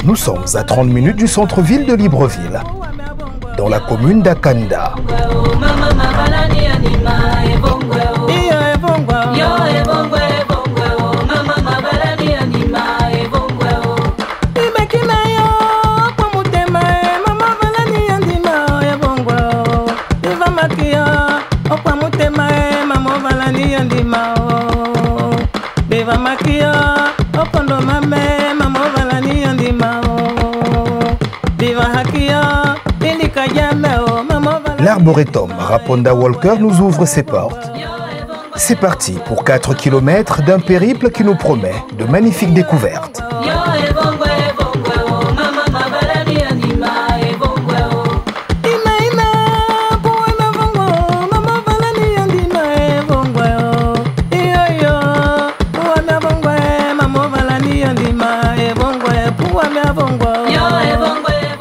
Nous sommes à 30 minutes du centre-ville de Libreville, dans la commune d'Akanda. L'Arboretum Raponda Walker nous ouvre ses portes. C'est parti pour 4 km d'un périple qui nous promet de magnifiques découvertes.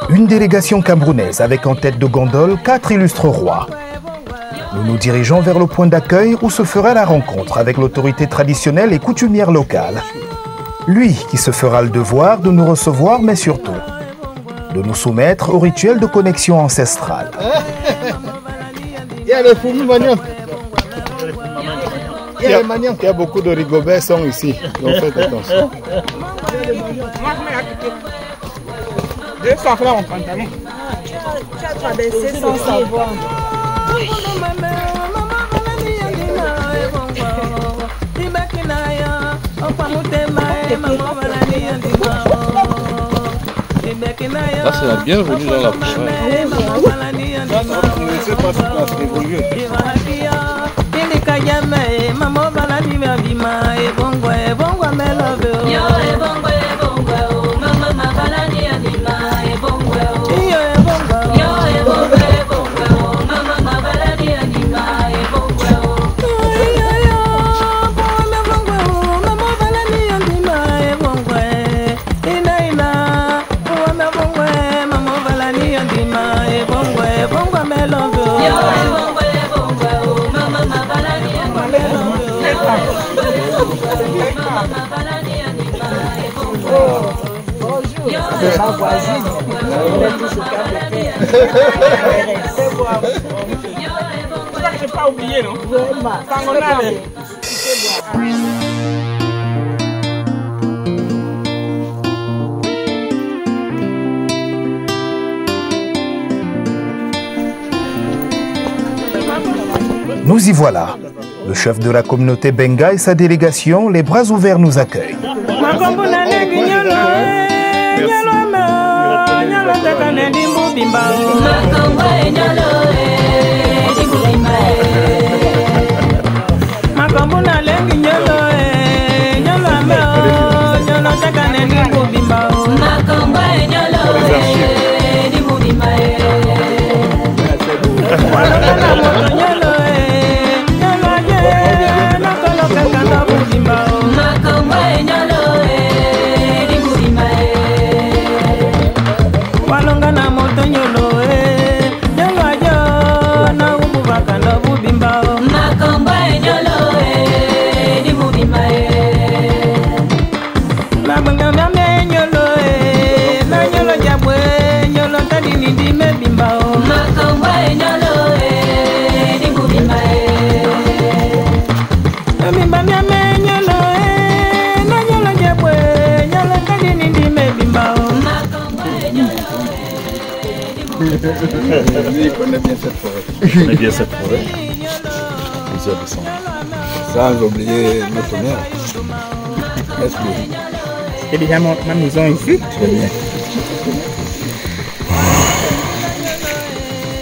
Une délégation camerounaise avec en tête de gondole 4 illustres rois. Nous nous dirigeons vers le point d'accueil où se fera la rencontre avec l'autorité traditionnelle et coutumière locale. Lui qui se fera le devoir de nous recevoir, mais surtout de nous soumettre au rituel de connexion ancestrale. Il y a les fourmis maniants. Il y a beaucoup de rigoberts sont ici, donc faites attention. 200 francs en pantalon. Tu as traversé sans savoir. Là, c'est la bienvenue dans la prochaine. Je ne sais pas si ça va évoluer. C'est ma voisine. Elle est tous au Je n'ai pas oublié, non? Nous y voilà. Le chef de la communauté Benga et sa délégation, les bras ouverts, nous accueillent. Il connaît bien cette forêt. Je connais bien cette forêt. Plusieurs descendants. Sans oublier notre mère. C'est déjà ma maison ici. Très bien.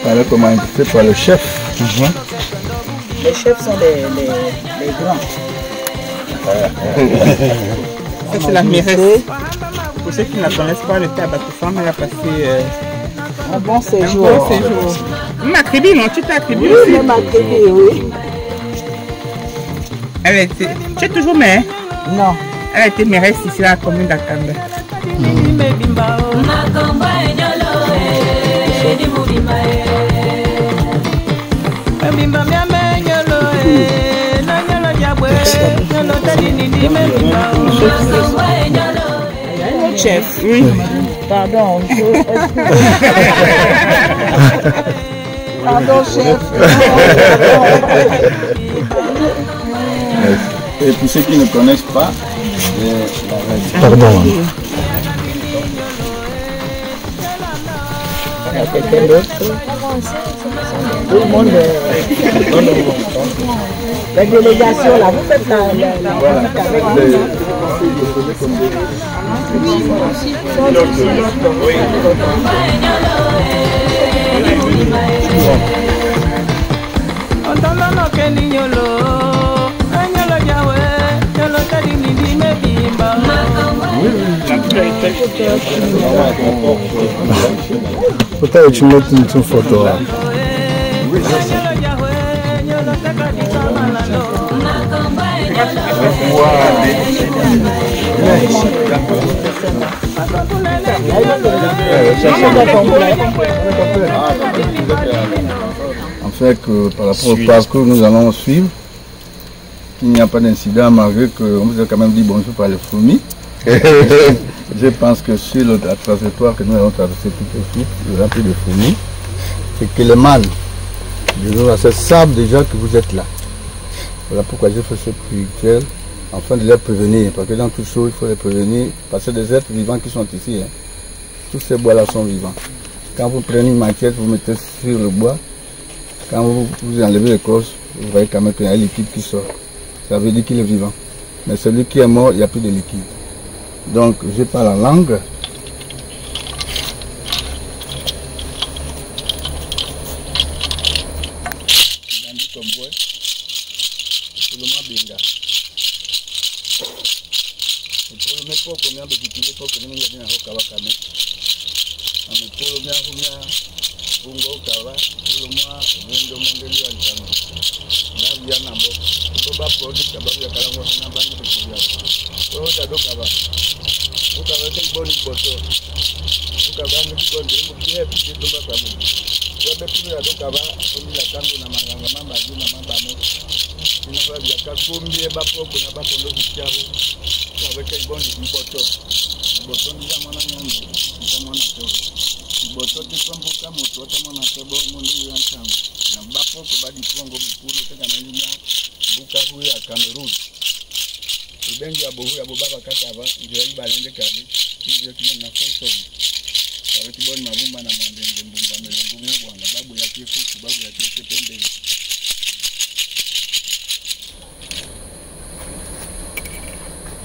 Voilà comment invité par le chef. Les chefs sont les grands. Ça, c'est la mairesse. Pour ceux qui ne la connaissent pas, le Tabakoufam, elle a passé un bon séjour. Un bon séjour. Ma tribu, non? Tu t'es attribué oui, aussi? Oui, ma tribu, oui. Elle a été... Tu es toujours maire? Non. Elle a été mairesse ici à la commune d'Akanda. Chef, oui. Pardon, pardon, chef. Et pour ceux qui ne connaissent pas, Pardon. Tout le monde. La délégation, là, vous faites la peut-être tu mets une photo là. En fait, que par rapport au parcours que nous allons suivre, il n'y a pas d'incident malgré qu'on vous a quand même dit bonjour par les fourmis. Je pense que sur la trajectoire que nous allons traverser tout de suite, il y aura plus de fourmis. C'est que les mâles de nos ancêtres savent déjà que vous êtes là. Voilà pourquoi j'ai fait ce rituel, afin de les prévenir. Parce que dans tout chose, il faut les prévenir. Parce que des êtres vivants qui sont ici, hein, tous ces bois-là sont vivants. Quand vous prenez une machette, vous mettez sur le bois. Quand vous enlevez l'écorce, vous voyez quand même qu'il y a un liquide qui sort. Ça veut dire qu'il est vivant. Mais celui qui est mort, il n'y a plus de liquide. Donc, je parle en langue.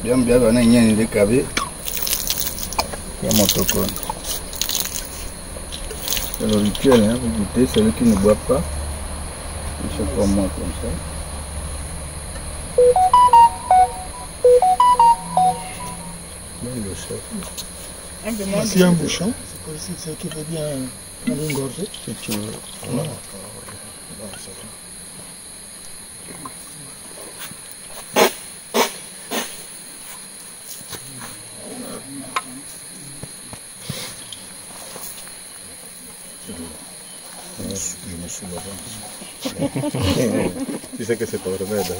Bien, on a une de cavé. C'est mon tocon. C'est le rituel, hein, vous goûtez, celui qui ne boit pas. Je sais pas moi comme ça. Le chef. S'il y a un bouchon, c'est ce qui veut bien aller engorger. Si tu veux. Non. Je me suis d'avance. Tu sais que c'est pas le remède.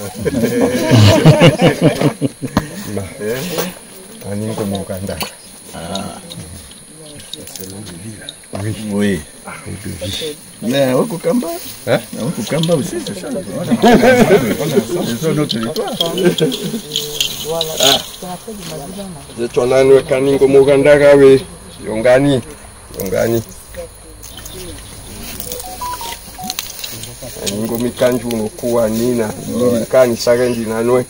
C'est l'eau de vie là. Oui. Oui. L'eau de vie. Mais au Kukamba, Hein? au Kukamba aussi, c'est ça. C'est notre territoire. Zetonanwe kaningo mugandaka we yongani. Ningo mikanju no kuwa nina nikani sagendi nanwe.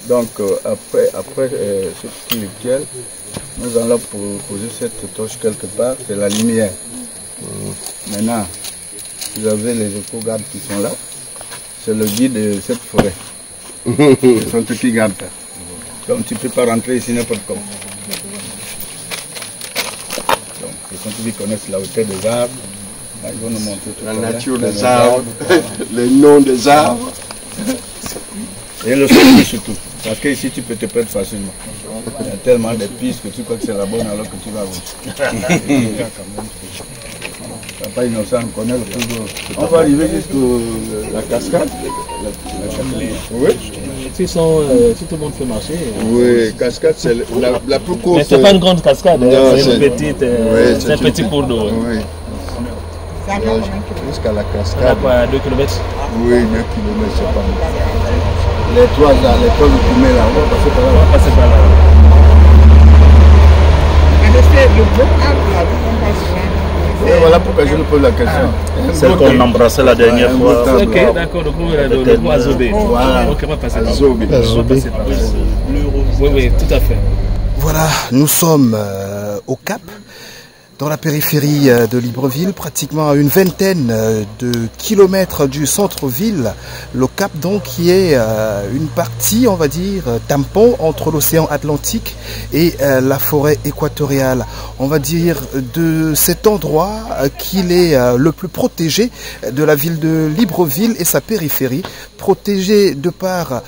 Donc après ce petit rituel, nous allons poser cette torche quelque part, c'est la lumière. Maintenant, vous avez les éco-gardes qui sont là, c'est le guide de cette forêt. Ce sont eux qui gardent. Donc tu ne peux pas rentrer ici n'importe comment. Donc ce sont eux qui connaissent la hauteur des arbres. Là, ils vont nous montrer tout La à l'heure. nature des arbres, les noms des arbres. Et le son surtout. Parce que ici tu peux te perdre facilement. Il y a tellement de pistes que tu crois que c'est la bonne alors que tu vas où. pas innocent, on connaît le cours d'eau. On va arriver jusqu'à la cascade. Oui. Si tout le monde fait marcher. Oui, cascade, c'est la plus courte. Mais c'est pas une grande cascade, c'est une petite, c'est un petit cours d'eau. Oui. Jusqu'à la Ça cascade. a quoi, 2 km? Oui, 2 km, c'est pas mal. Les trois là, les trois vous pouvez là, on va passer par là. On va passer par là. Et voilà pourquoi je nous pose la question. Celle qu'on embrassait la dernière fois. Ok, Ok, d'accord, le gros Azobé. Voilà. Ok, on va passer par là. Azobé. On va passer par là. Oui, oui, tout à fait. Voilà, nous sommes au Cap, dans la périphérie de Libreville, pratiquement à une vingtaine de kilomètres du centre-ville. Le Cap donc qui est une partie, on va dire, tampon entre l'océan Atlantique et la forêt équatoriale. On va dire de cet endroit qu'il est le plus protégé de la ville de Libreville et sa périphérie, protégé de par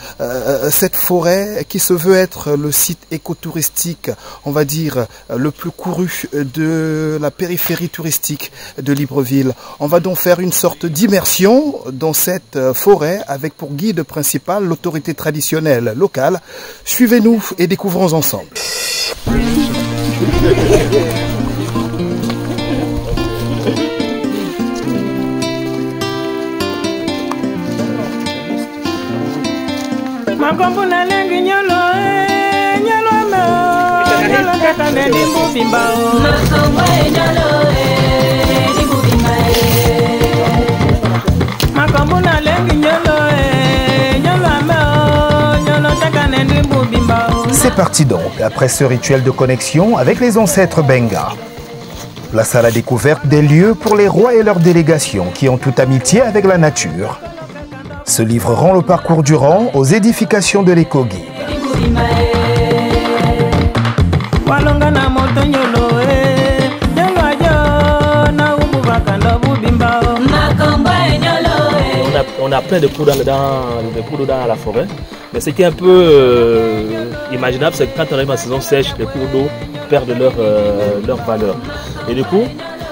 cette forêt qui se veut être le site écotouristique, on va dire, le plus couru de la périphérie touristique de Libreville. On va donc faire une sorte d'immersion dans cette forêt avec pour guide principal l'autorité traditionnelle locale. Suivez-nous et découvrons ensemble. C'est parti donc, après ce rituel de connexion avec les ancêtres Benga. Place à la découverte des lieux pour les rois et leurs délégations qui ont toute amitié avec la nature. Se livreront le parcours durant aux édifications de l'éco-guide. On a plein de cours d'eau dans la forêt, mais ce qui est un peu imaginable, c'est que quand on arrive en saison sèche, les cours d'eau perdent leur valeur. Et du coup,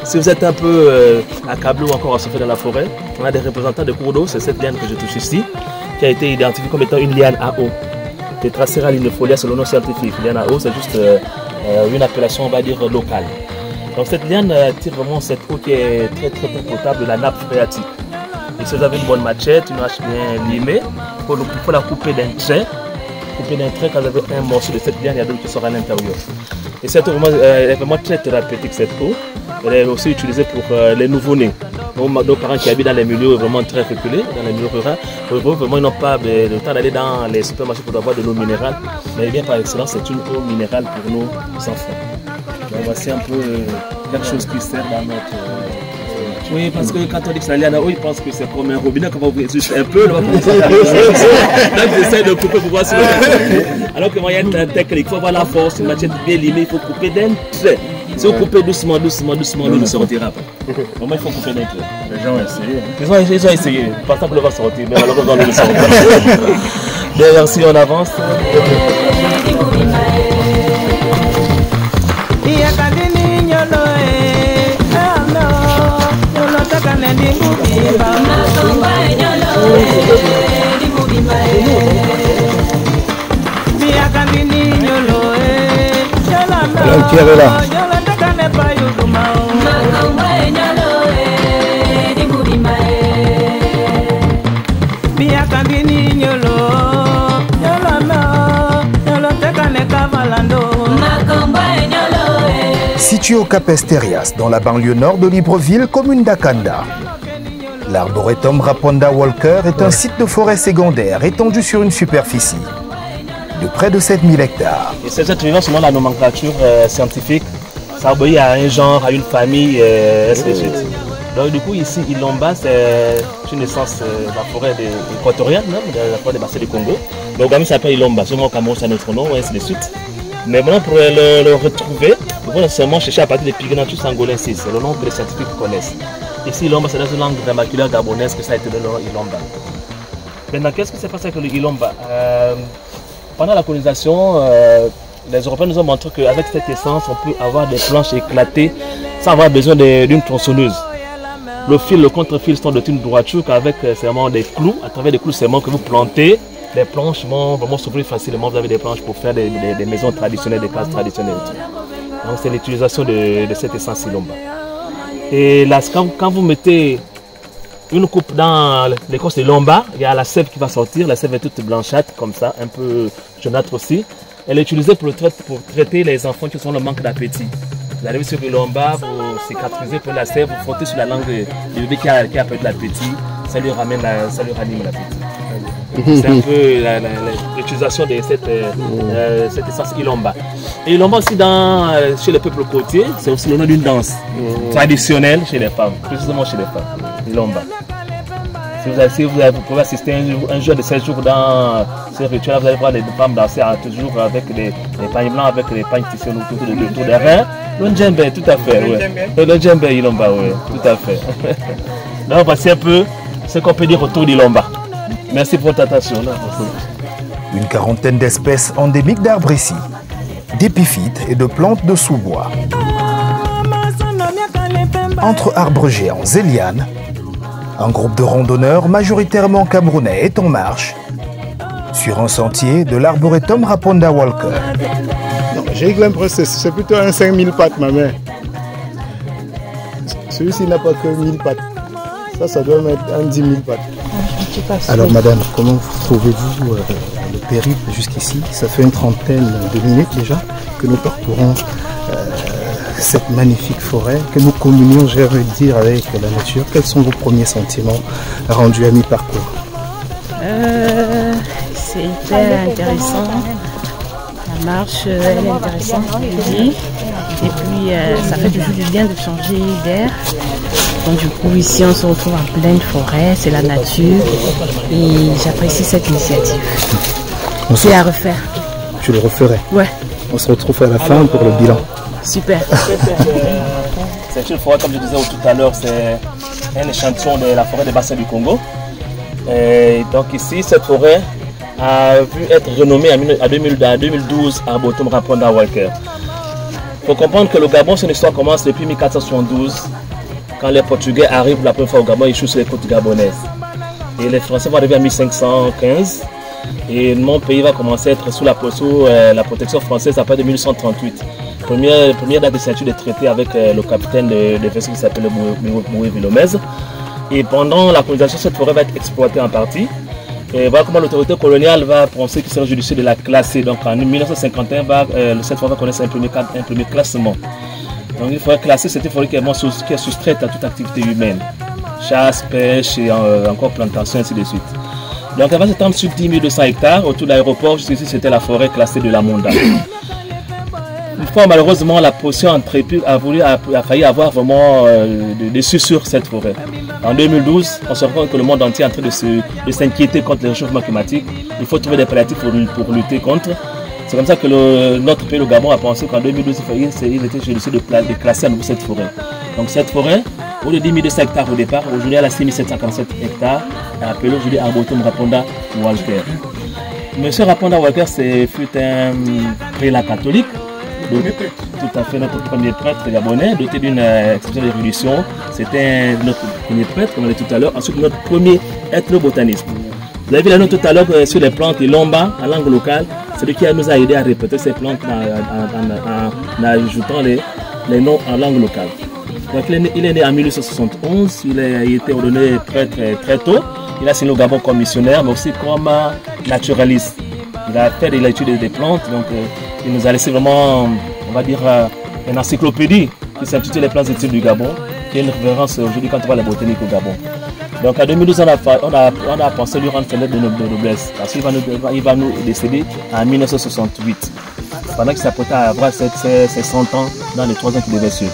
si vous êtes un peu accablé ou encore à surfer dans la forêt, on a des représentants de cours d'eau, c'est cette liane que je touche ici, qui a été identifiée comme étant une liane à eau. Tetracerca linefolia, c'est le nom scientifique. Liane à eau, c'est juste une appellation, on va dire, locale. Donc cette liane tire vraiment cette eau qui est très très très potable de la nappe phréatique. Et si vous avez une bonne machette, une hache bien limée, il faut la couper d'un trait. Couper d'un trait, quand vous avez un morceau de cette liane, il y a d'autres qui sont à l'intérieur. Et cette eau est vraiment très thérapeutique, cette eau. Elle est aussi utilisée pour les nouveau-nés. Nos parents qui habitent dans les milieux vraiment très reculés, dans les milieux ruraux, vraiment ils n'ont pas le temps d'aller dans les supermarchés pour avoir de l'eau minérale. Mais bien par excellence, c'est une eau minérale pour nos enfants. Donc voici un peu quelque chose qui sert dans notre... Oui, parce que quand on dit que c'est la liane à eau, ils pensent que c'est comme un robinet qu'on va ouvrir juste un peu. Donc j'essaie de couper pour voir si alors que moi il y a une technique, il faut avoir la force, une machette bien limée, il faut couper d'un trait. Si vous coupez doucement, l'eau ne sortira pas. Vraiment il faut couper d'un trait. Les gens ont essayé. Ils ont essayé, pas ça que l'eau va sortir, mais malheureusement l'eau ne sort pas. D'ailleurs si on avance... Qui est là? Situé au Cap Esterias, dans la banlieue nord de Libreville, commune d'Akanda. L'arboretum Raponda Walker est un site de forêt secondaire étendu sur une superficie de près de 7000 hectares. Et ces êtres vivants, selon la nomenclature scientifique, ça obéit à un genre, à une famille, ainsi de suite. Donc du coup ici, Ilomba, c'est une essence de la forêt équatoriale, de la forêt des bassins du Congo. L'organisme s'appelle Ilomba, seulement au Cameroun c'est un autre nom, ainsi de suite. Mais maintenant pour le retrouver, il faut nécessairement chercher à partir des Pygonatus angolensis, c'est le nom que les scientifiques connaissent. Ici Ilomba, c'est dans une langue vernáculaire gabonaise que ça a été donné le nom Ilomba. Maintenant, qu'est-ce qui s'est passé avec le Ilomba? Pendant la colonisation, les Européens nous ont montré qu'avec cette essence, on peut avoir des planches éclatées sans avoir besoin d'une tronçonneuse. Le fil, le contre-fil sont de une droiture avec seulement des clous. À travers des clous seulement que vous plantez, les planches vont vraiment s'ouvrir facilement. Vous avez des planches pour faire des maisons traditionnelles, des cases traditionnelles. Donc c'est l'utilisation de cette essence Ilomba. Et là, quand vous mettez une coupe dans l'écorce de Ilomba, il y a la sève qui va sortir. La sève est toute blanchâtre comme ça, un peu jaunâtre aussi. Elle est utilisée pour traiter les enfants qui ont le manque d'appétit. Vous arrivez sur Ilomba, vous cicatrisez pour la sève, vous frottez sur la langue du bébé qui a peu de l'appétit, ça lui ranime l'appétit. C'est un peu l'utilisation de cette essence Ilomba. Et Ilomba aussi chez les peuples côtiers, c'est aussi le nom d'une danse traditionnelle chez les femmes, précisément chez les femmes, Ilomba. Si vous pouvez assister un jour de 16 jours dans ce rituel, vous allez voir les femmes danser toujours avec des pagnes blancs, avec des pagnes tissées autour des reins. Le djembe, tout à fait. Le djembe Ilomba, oui, tout à fait. Donc voici un peu ce qu'on peut dire autour d'Ilomba. Merci pour votre attention. Une quarantaine d'espèces endémiques d'arbres ici, d'épiphytes et de plantes de sous-bois. Entre arbres géants et lianes, un groupe de randonneurs majoritairement camerounais est en marche sur un sentier de l'arboretum Raponda Walker. J'ai l'impression que c'est plutôt un 5000 pattes, ma mère. Celui-ci n'a pas que 1000 pattes. Ça doit mettre un 10 000 pattes. Alors madame, comment trouvez-vous le périple jusqu'ici? Ça fait une trentaine de minutes déjà que nous parcourons cette magnifique forêt, que nous communions, j'ai envie de dire, avec la nature. Quels sont vos premiers sentiments rendus à mi-parcours? C'est hyper intéressant. La marche, elle est intéressante, je dis. Et puis, ça fait toujours du bien de changer d'air. Donc du coup, ici, on se retrouve en pleine forêt, c'est la nature. Et j'apprécie cette initiative. C'est à refaire. Tu le referais? Ouais. On se retrouve à la fin pour le bilan. Super. C'est une forêt, comme je disais tout à l'heure, c'est un échantillon de la forêt des bassins du Congo. Et donc ici, cette forêt a vu être renommée en 2012 à Arboretum Raponda Walker. Il faut comprendre que le Gabon, son histoire commence depuis 1472, quand les Portugais arrivent la première fois au Gabon, ils échouent sur les côtes gabonaises. Et les Français vont arriver en 1515. Et mon pays va commencer à être sous la protection française à partir de 1838. Première date de signature des traités avec le capitaine de vaisseau qui s'appelle Moué Villomèze. Et pendant la colonisation, cette forêt va être exploitée en partie. Et voilà comment l'autorité coloniale va penser qu'il sera judicieux de la classer. Donc en 1951, cette forêt va connaître un premier classement. Donc une forêt classée, c'est une forêt qui est soustraite à toute activité humaine. Chasse, pêche et encore plantation, ainsi de suite. Donc elle va s'étendre sur 10 200 hectares. Autour de l'aéroport, jusqu'ici, c'était la forêt classée de la Monda. Une fois, malheureusement, la potion intrépide a failli avoir vraiment dessus sur cette forêt. En 2012, on se rend compte que le monde entier est en train de s'inquiéter contre le réchauffement climatique. Il faut trouver des palliatifs pour lutter contre. C'est comme ça que notre pays, le Gabon, a pensé qu'en 2012, il était judicieux de classer à nouveau cette forêt. Donc cette forêt, au lieu de 10 200 hectares au départ, aujourd'hui elle a 6747 hectares, appelée aujourd'hui Arboretum Raponda Walker. Monsieur Raponda Walker fut un prélat catholique, tout à fait notre premier prêtre gabonais, doté d'une exceptionnelle érudition. C'était notre premier prêtre, comme on l'a dit tout à l'heure. Ensuite, notre premier ethnobotaniste. Vous avez vu la note tout à l'heure sur les plantes Ilomba en langue locale. C'est lui qui nous a aidé à répéter ces plantes en ajoutant les noms en langue locale. Donc, il est né en 1871, il a été ordonné prêtre très tôt. Il a signé au Gabon comme missionnaire, mais aussi comme naturaliste. Il a fait de l'étude des plantes, donc il nous a laissé vraiment, on va dire, une encyclopédie qui s'intitule Les plantes études du Gabon, qui est une référence aujourd'hui quand on voit la botanique au Gabon. Donc en 2012, on a pensé lui rendre cette lettre de noblesse, parce qu'il va nous décéder en 1968, pendant qu'il s'apprêtait à avoir ses 100 ans dans les 3 ans qu'il devait suivre.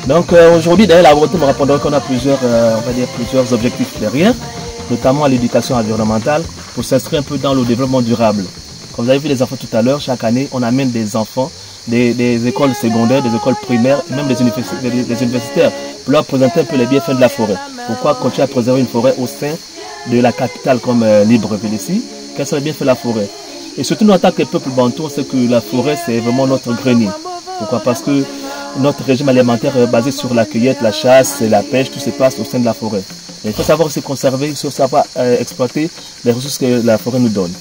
Donc aujourd'hui, derrière la volonté, on répondra qu'on a plusieurs objectifs derrière, notamment l'éducation environnementale, pour s'inscrire un peu dans le développement durable. Comme vous avez vu les enfants tout à l'heure, chaque année, on amène des enfants des écoles secondaires, des écoles primaires, et même des universitaires, pour leur présenter un peu les bienfaits de la forêt. Pourquoi continuer à préserver une forêt au sein de la capitale comme Libreville ici? Quels sont les bienfaits de la forêt? Et surtout, nous, en tant que peuple bantou, on sait que la forêt, c'est vraiment notre grenier. Pourquoi? Parce que notre régime alimentaire basé sur la cueillette, la chasse, la pêche, tout se passe au sein de la forêt. Et il faut savoir se conserver, il faut savoir exploiter les ressources que la forêt nous donne.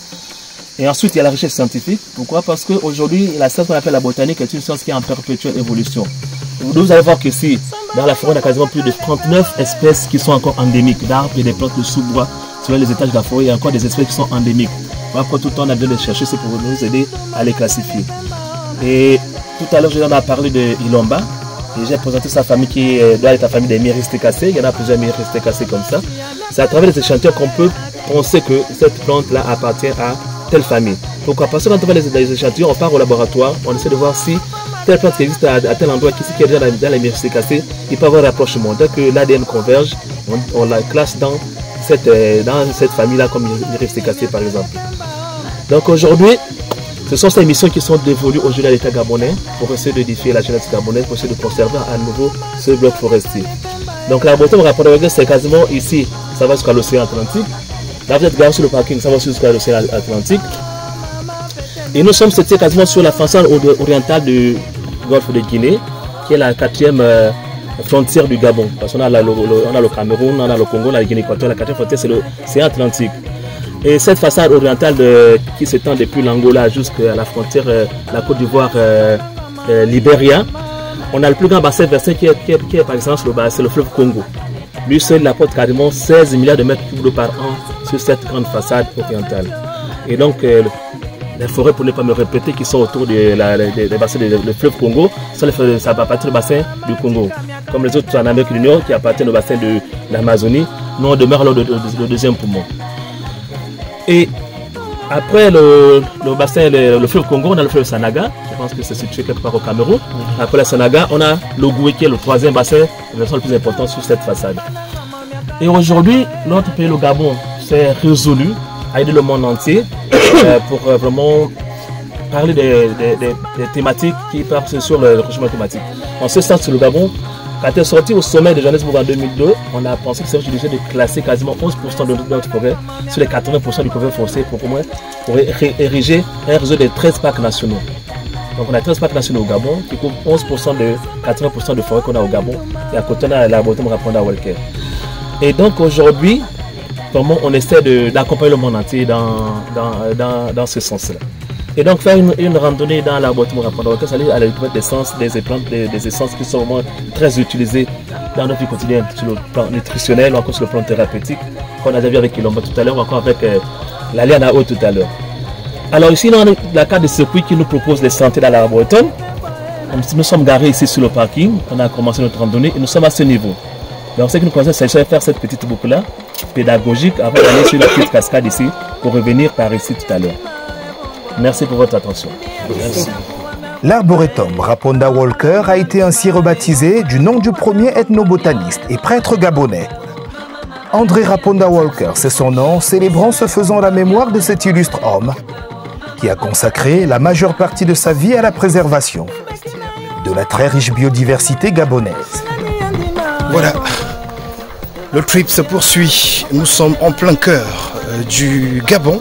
Et ensuite, il y a la recherche scientifique. Pourquoi? Parce qu'aujourd'hui, la science qu'on appelle la botanique est une science qui est en perpétuelle évolution. Vous allez voir qu'ici, dans la forêt, on a quasiment plus de 39 espèces qui sont encore endémiques d'arbres et des plantes de sous-bois sur les étages de la forêt. Il y a encore des espèces qui sont endémiques. Voilà pourquoi tout le temps on a besoin de les chercher, c'est pour nous aider à les classifier. Et tout à l'heure, je vous en ai parlé de Ilomba. Et j'ai présenté sa famille qui doit être la famille des myristicacées. Il y en a plusieurs myristicacées comme ça. C'est à travers les échantillons qu'on peut penser que cette plante-là appartient à telle famille. Pourquoi? Parce que quand on fait les échantillons, on part au laboratoire, on essaie de voir si telle plante qui existe à tel endroit, qui est déjà dans la myristicacée, il peut avoir un rapprochement. Dès que l'ADN converge, on la classe dans cette famille-là comme myristicacée par exemple. Donc aujourd'hui, ce sont ces missions qui sont dévolues aujourd'hui à l'État gabonais pour essayer de défier la jeunesse gabonaise, pour essayer de conserver à nouveau ce bloc forestier. Donc la beauté, c'est quasiment ici, ça va jusqu'à l'océan Atlantique. Là vous êtes garé sur le parking, ça va jusqu'à l'océan Atlantique. Et nous sommes situés quasiment sur la façade orientale du golfe de Guinée, qui est la 4e frontière du Gabon. Parce qu'on a le Cameroun, on a le Congo, on a la Guinée équatoriale, la 4e frontière c'est l'océan Atlantique. Et cette façade orientale qui s'étend depuis l'Angola jusqu'à la frontière, la Côte d'Ivoire, Libéria, on a le plus grand bassin versé qui est par exemple le fleuve Congo. Lui seul il apporte quasiment 16 milliards de mètres cubes d'eau par an sur cette grande façade orientale. Et donc les forêts, pour ne pas me répéter, qui sont autour des bassins du fleuve Congo, ça appartient au bassin du Congo. Comme les autres en Amérique du Nord qui appartiennent au bassin de l'Amazonie, nous on demeure le deuxième poumon. Et après le bassin, le fleuve Congo, on a le fleuve Sanaga, je pense que c'est situé quelque part au Cameroun. Après le Sanaga, on a le Goué qui est le 3e bassin, le plus important sur cette façade. Et aujourd'hui, notre pays, le Gabon, s'est résolu à aider le monde entier pour vraiment parler des thématiques qui partent sur le réchauffement climatique. En ce sens, le Gabon, quand il est sorti au sommet de Johannesburg en 2002, on a pensé que c'est obligé de classer quasiment 11% de notre forêt sur les 80% du couvert forestier pour ériger un réseau de 13 parcs nationaux. Donc on a 13 parcs nationaux au Gabon qui couvrent 11% de 80% de forêt qu'on a au Gabon. Et à côté on a la Botem Raponda Walker. Et donc aujourd'hui, vraiment on essaie d'accompagner le monde entier dans ce sens-là. Et donc faire une randonnée dans la Botem Raponda Walker, ça à la découverte d'essences, des essences qui sont vraiment très utilisées dans notre vie quotidienne, sur le plan nutritionnel ou encore sur le plan thérapeutique, qu'on a déjà vu avec Ilomba tout à l'heure, ou encore avec la Liana-O tout à l'heure. Alors ici, on a la carte de circuit qui nous propose les sentiers dans la Bretonne. Nous sommes garés ici sur le parking, on a commencé notre randonnée et nous sommes à ce niveau. Donc ce qui nous concerne, c'est de faire cette petite boucle-là, pédagogique, avant d'aller sur la petite cascade ici, pour revenir par ici tout à l'heure. Merci pour votre attention. Merci. L'arboretum Raponda Walker a été ainsi rebaptisé du nom du premier ethnobotaniste et prêtre gabonais. André Raponda Walker, c'est son nom, célébrant ce faisant la mémoire de cet illustre homme qui a consacré la majeure partie de sa vie à la préservation de la très riche biodiversité gabonaise. Voilà, le trip se poursuit. Nous sommes en plein cœur du Gabon,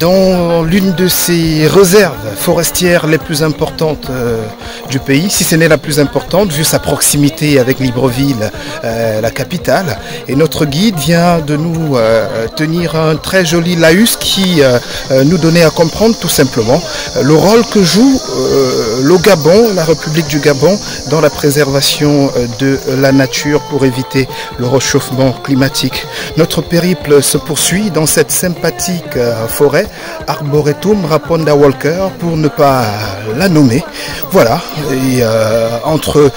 dans l'une de ces réserves forestières les plus importantes du pays, si ce n'est la plus importante, vu sa proximité avec Libreville, la capitale. Et notre guide vient de nous tenir un très joli laïus qui nous donnait à comprendre tout simplement le rôle que joue le Gabon, la République du Gabon, dans la préservation de la nature pour éviter le réchauffement climatique. Notre périple se poursuit dans cette sympathique forêt, Arboretum Raponda Walker, pour ne pas la nommer. Voilà, et entre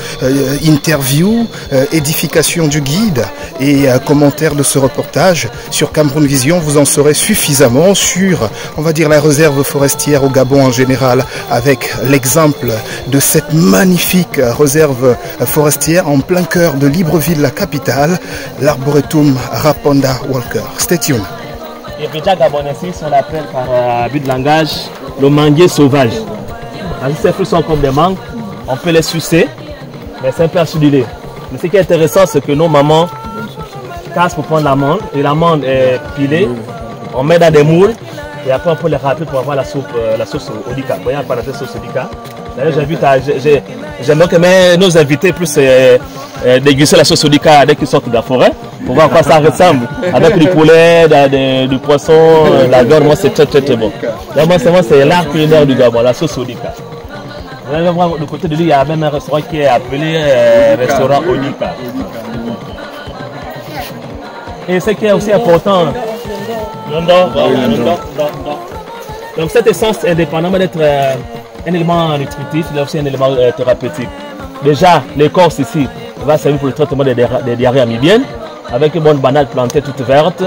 interview, édification du guide et commentaires de ce reportage sur Cameroun Vision, vous en saurez suffisamment sur, on va dire, la réserve forestière au Gabon en général, avec l'exemple de cette magnifique réserve forestière en plein cœur de Libreville, la capitale, l'Arboretum Raponda Walker. Stay tuned. Et déjà gabonais, on l'appelle par but de langage le manguier sauvage. Ces fruits sont comme des mangues, on peut les sucer, mais c'est un peu acidulé. Mais ce qui est intéressant, c'est que nos mamans cassent pour prendre l'amande, et l'amande est pilée, on met dans des moules, et après on peut les râper pour avoir la sauce Odika. Vous voyez, on parle de sauce Odika. D'ailleurs, j'aimerais que nos invités puissent déguster la sauce Odika dès qu'ils sortent de la forêt, pour voir à quoi ça ressemble. Avec du poulet, du poisson, la viande, moi c'est très bon. Donc moi c'est l'art culinaire du Gabon, la sauce Odika. De côté de lui, il y a même un restaurant qui est appelé restaurant Odika. Et ce qui est aussi important, donc cette essence, indépendamment d'être un élément nutritif, il y a aussi un élément thérapeutique. Déjà, l'écorce ici va servir pour le traitement des diarrhées amibiennes, avec une bonne banane plantée toute verte.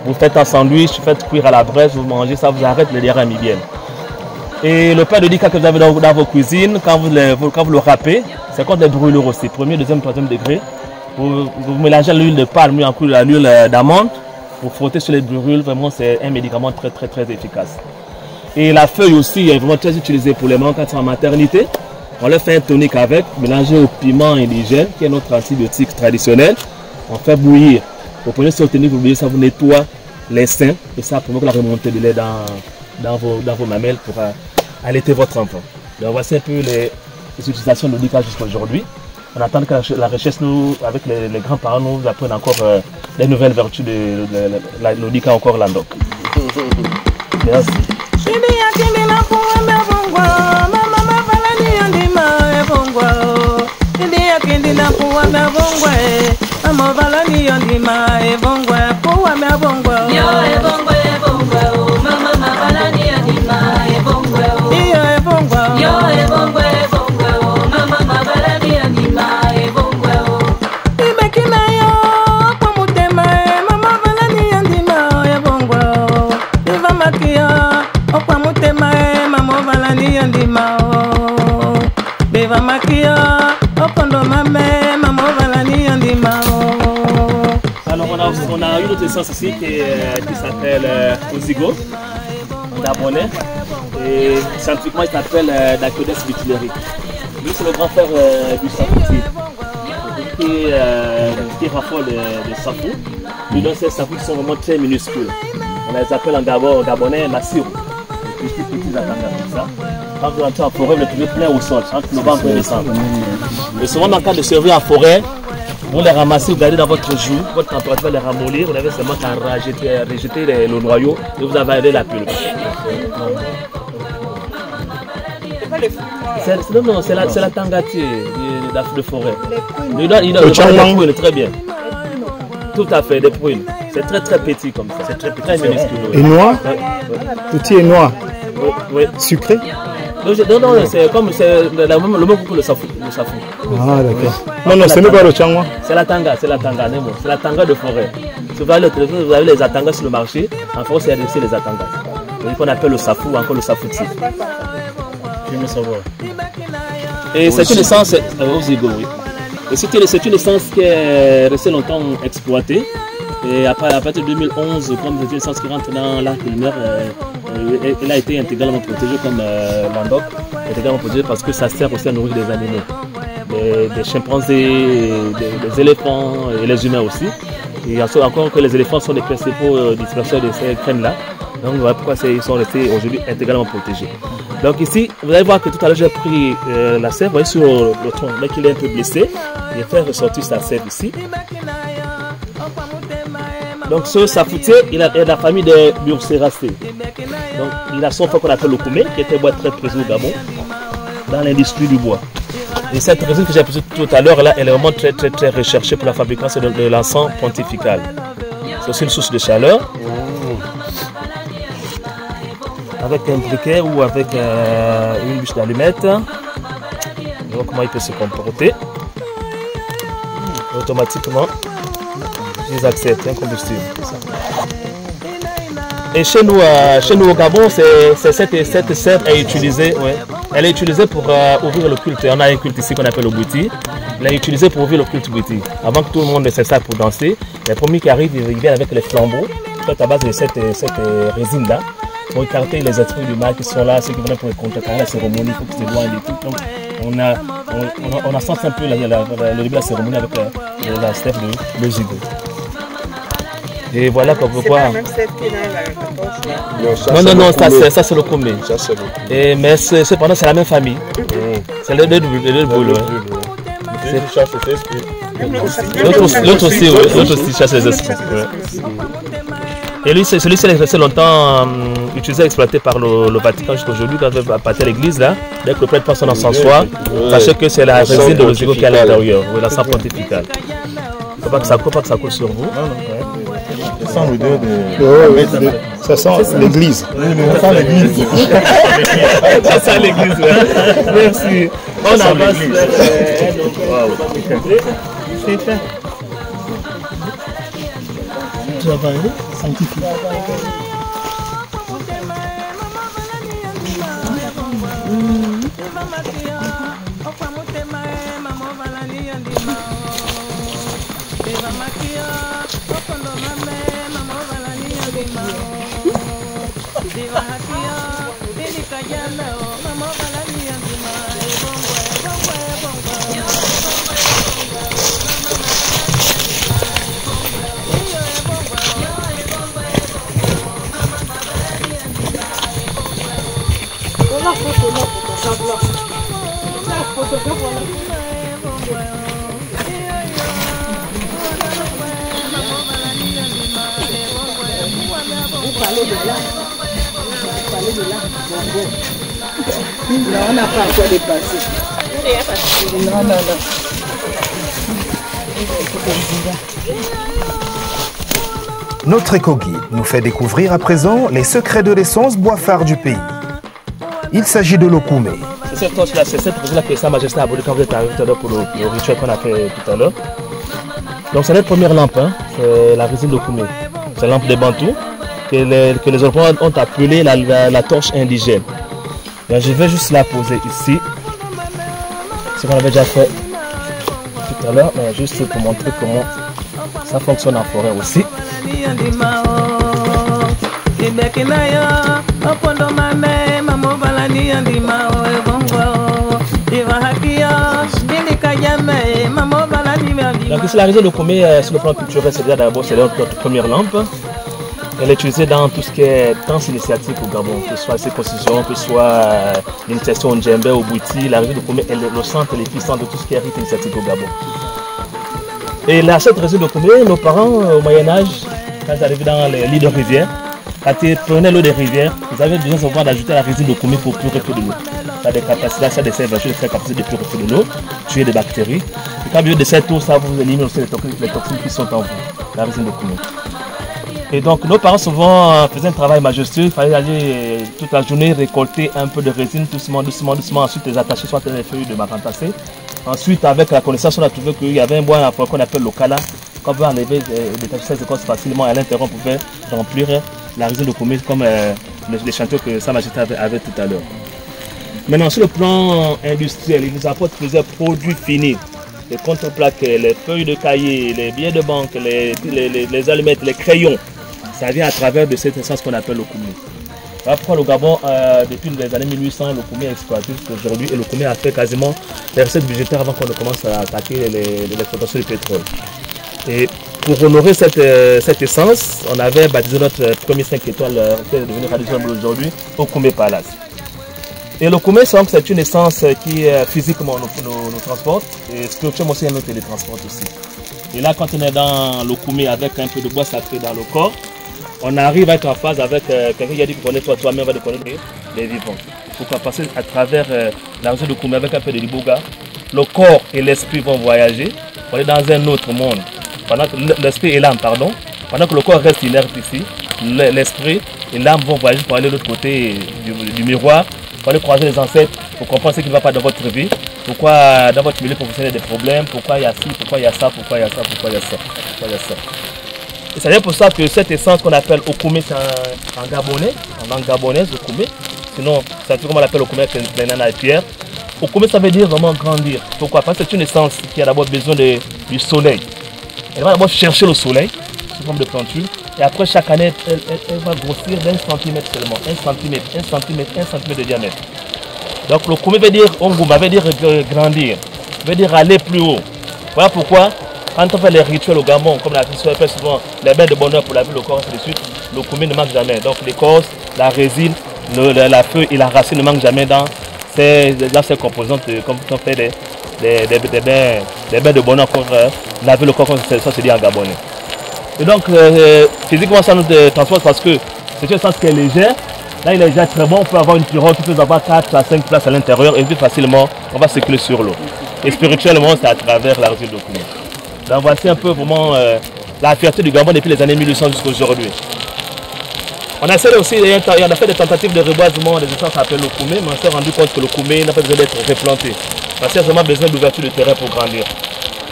Vous faites un sandwich, vous faites cuire à la braise, vous mangez, ça vous arrête les diarrhées amibiennes. Et le pain de Odika que vous avez dans vos cuisines, quand vous le râpez, c'est comme des brûlures aussi, premier, deuxième, troisième degré. Vous mélangez l'huile de palme en plus l'huile d'amande, vous frottez sur les brûlures, vraiment c'est un médicament très efficace. Et la feuille aussi est vraiment très utilisée pour les mamans quand ils sont en maternité. On leur fait un tonique avec, mélangé au piment indigène, qui est notre antibiotique traditionnel. On fait bouillir. Vous prenez ce tonique, vous bouillez, ça vous nettoie les seins et ça provoque la remontée de lait dans vos mamelles pour allaiter votre enfant. Donc voici un peu les utilisations de l'Odika jusqu'à aujourd'hui. On attend que la recherche, nous, avec les grands-parents, nous apprennent encore les nouvelles vertus de l'Odika encore Landok. Merci. Alors on a une autre essence ici qui s'appelle Ozigo, en gabonais, et scientifiquement il s'appelle Dacodes vitileri. Lui c'est le grand frère du sapoti, qui raffole de sapou. Lui donc ces sapous qui sont vraiment très minuscules. On les appelle en gabonais massiro, des petits atangas comme ça. Quand vous entrez en forêt, vous les trouvez plein au sol, entre novembre et décembre. Et souvent, dans le cas de servir en forêt, vous les ramassez, vous gardez dans votre joue, votre température va les ramollir, vous avez seulement qu'à rejeter le noyau et vous avalez la pulpe. Non, c'est la tangati de forêt. Le changement, il est très bien. Tout à fait, des prunes. C'est très petit comme ça, c'est très minuscule. Et noir? Tout est noir. Oui. Sucré? Non, c'est comme le même goût que le safou. Ah d'accord. Non, ce n'est pas le changwa. C'est la tanga, c'est la tanga de forêt. Si vous avez les atangas sur le marché, en forêt c'est aussi les atangas. Donc on appelle le safou, encore le safouti. Je veux savoir. Et c'est une essence, Ozigo, oui. Et c'est une essence qui est restée longtemps exploitée. Et après, à partir de 2011, comme c'est une essence qui rentre dans l'art culinaire, elle a été intégralement protégée comme Landok, intégralement protégée parce que ça sert aussi à nourrir des animaux, des chimpanzés, des éléphants et les humains aussi. Et encore que les éléphants sont les principaux disperseurs de ces graines-là. Donc voilà pourquoi ils sont restés aujourd'hui intégralement protégés. Donc ici, vous allez voir que tout à l'heure j'ai pris la sève, vous voyez sur le tronc, là qu'il est un peu blessé, il fait ressortir sa sève ici. Donc ce safoutier, il a la famille des Burseracées. Donc il a son frère qu'on appelle le Koumé, qui était bois très présent au Gabon, dans l'industrie du bois. Et cette résine que j'ai appris tout à l'heure, là, elle est vraiment très recherchée pour la fabrication de l'encens pontifical. C'est aussi une source de chaleur. Avec un briquet ou avec une bûche d'allumettes. Donc comment il peut se comporter. Automatiquement, ils acceptent un combustible. Et chez nous au Gabon, cette sève est utilisée, elle est utilisée pour ouvrir le culte. On a un culte ici qu'on appelle le Bouti. Elle est utilisée pour ouvrir le culte Bouti. Avant que tout le monde ne s'installe pour danser, les premiers qui arrivent, ils viennent avec les flambeaux, à base de cette résine-là, pour écarter les esprits du mal qui sont là, ceux qui viennent pour contrecarrer la cérémonie, pour qu'ils s'éloignent et tout. Donc, on a senti un peu le début de la cérémonie avec la sève de Ozigo. Et voilà pourquoi. C'est pas même celle qui est dans la 14 là. Non, ça c'est le Koumé. Mais cependant, c'est la même famille. C'est les deux boules. L'autre aussi chasse les esprits. Et lui, celui-ci est resté longtemps utilisé et exploité par le Vatican jusqu'aujourd'hui, quand il va partir à l'église là. Dès que le prêtre passe son encensoir, sachez que c'est la résine de l'osigo qui est à l'intérieur, la sang pontifical. Il ne faut pas que ça coule sur vous. Ça sent l'odeur de... Ça sent l'église. Ça sent l'église. Ça sent l'église. Merci. On avance. C'est fait. Tu vas parler sanctifié. Non, on n'a pas encore dépassé. Non. Notre éco-guide nous fait découvrir à présent les secrets de l'essence bois phare du pays. Il s'agit de l'Okoumé. C'est cette torche-là, c'est cette torche-là que Sa Majesté a voulu quand vous êtes arrivé tout à l'heure pour le rituel qu'on a fait tout à l'heure. Donc c'est notre première lampe, hein. C'est la résine d'Okoumé. C'est la lampe des Bantous que les Européens ont appelée la torche indigène. Donc, je vais juste la poser ici. Ce qu'on avait déjà fait tout à l'heure, mais juste pour montrer comment ça fonctionne en forêt aussi. Donc ici la résine d'Okoumé sur le plan culturel, c'est déjà d'abord notre première lampe. Elle est utilisée dans tout ce qui est danse initiatique au Gabon, que ce soit la circoncision, que ce soit l'initiation au djembé, au bouti. La résine d'Okoumé est le centre et les puissants de tout ce qui est rite initiatique au Gabon. Et là, cette résine d'Okoumé, nos parents au Moyen-Âge, quand ils arrivaient dans les lits de rivière, quand ils prenaient l'eau des rivières, ils avaient besoin de savoir d'ajouter la résine d'Okoumé pour purifier de l'eau. Ça a des capacités, ça a des servations, des capacités de purifier de l'eau, tuer des bactéries. Et quand vous de cette eau, ça vous élimine aussi les toxines qui sont en vous, la résine d'Okoumé. Et donc nos parents souvent faisaient un travail majestueux, il fallait aller toute la journée récolter un peu de résine doucement, ensuite les attacher soit les feuilles de marantacée. Ensuite avec la connaissance on a trouvé qu'il y avait un bois qu'on appelle le kala. Quand on veut enlever détacher ces écorces facilement, à l'intérieur on pouvait remplir la résine d'Okoumé comme l'échantillon que Sa Majesté avait tout à l'heure. Maintenant sur le plan industriel, ils nous apportent plusieurs produits finis. Les contreplaqués, les feuilles de cahier, les billets de banque, les allumettes, les crayons. Ça vient à travers de cette essence qu'on appelle l'Okoumé. Après le Gabon, depuis les années 1800, l'Okoumé est exploité aujourd'hui et l'Okoumé a fait quasiment les recettes budgétaires avant qu'on ne commence à attaquer l'exploitation du pétrole. Et pour honorer cette essence, on avait baptisé notre premier 5 étoiles qui est devenu traditionnel aujourd'hui, Okoumé Palace. Et l'Okoumé, c'est une essence qui physiquement nous transporte et spirituellement aussi elle nous télétransporte aussi. Et là, quand on est dans l'Okoumé avec un peu de bois sacré dans le corps, on arrive à être en phase avec quelqu'un qui a dit que connaît toi-même va te connaître les vivants. Pourquoi passer à travers la région d'Okoumé avec un peu de liboga, le corps et l'esprit vont voyager, on est dans un autre monde. Pendant que l'esprit et l'âme, pardon, pendant que le corps reste inerte ici, l'esprit et l'âme vont voyager pour aller de l'autre côté du miroir, pour aller croiser les ancêtres, pour comprendre ce qui ne va pas dans votre vie, pourquoi dans votre milieu professionnel il y a des problèmes, pourquoi il y a ci, pourquoi il y a ça, pourquoi il y a ça, pourquoi il y a ça, pourquoi il y a ça. Et c'est pour ça que cette essence qu'on appelle Okoumé, c'est en gabonais, en langue gabonaise, Okoumé. Sinon, c'est un truc comme on l'appelle Okoumé avec les nanas et pierres. Okoumé, ça veut dire vraiment grandir. Pourquoi? Parce que c'est une essence qui a d'abord besoin du soleil. Elle va d'abord chercher le soleil, sous forme de plantule. Et après, chaque année, elle va grossir d'un centimètre seulement. 1 centimètre de diamètre. Donc, l'Okoumé veut dire, Ongouma veut dire grandir, veut dire aller plus haut. Voilà pourquoi, Quand on fait les rituels au Gabon, comme la tradition fait souvent, les bains de bonheur pour laver le corps, ainsi de suite, le koumé ne manque jamais. Donc l'écorce, la résine, la feuille et la racine ne manquent jamais dans ces composantes, comme on fait des bains de bonheur pour laver le corps, comme ça se dit en gabonais. Et donc, physiquement, ça nous transporte parce que c'est une essence qui est légère. Là, il est déjà très bon. On peut avoir une pirogue qui peut avoir 4 à 5 places à l'intérieur et plus facilement, on va circuler sur l'eau. Et spirituellement, c'est à travers la résine de koumé. Donc, voici un peu vraiment la fierté du Gabon depuis les années 1800 jusqu'à aujourd'hui. On a essayé aussi, on a fait des tentatives de reboisement des essences appelées le koumé, mais on s'est rendu compte que le koumé n'a pas besoin d'être replanté. Parce qu'il y a vraiment besoin d'ouverture de terrain pour grandir.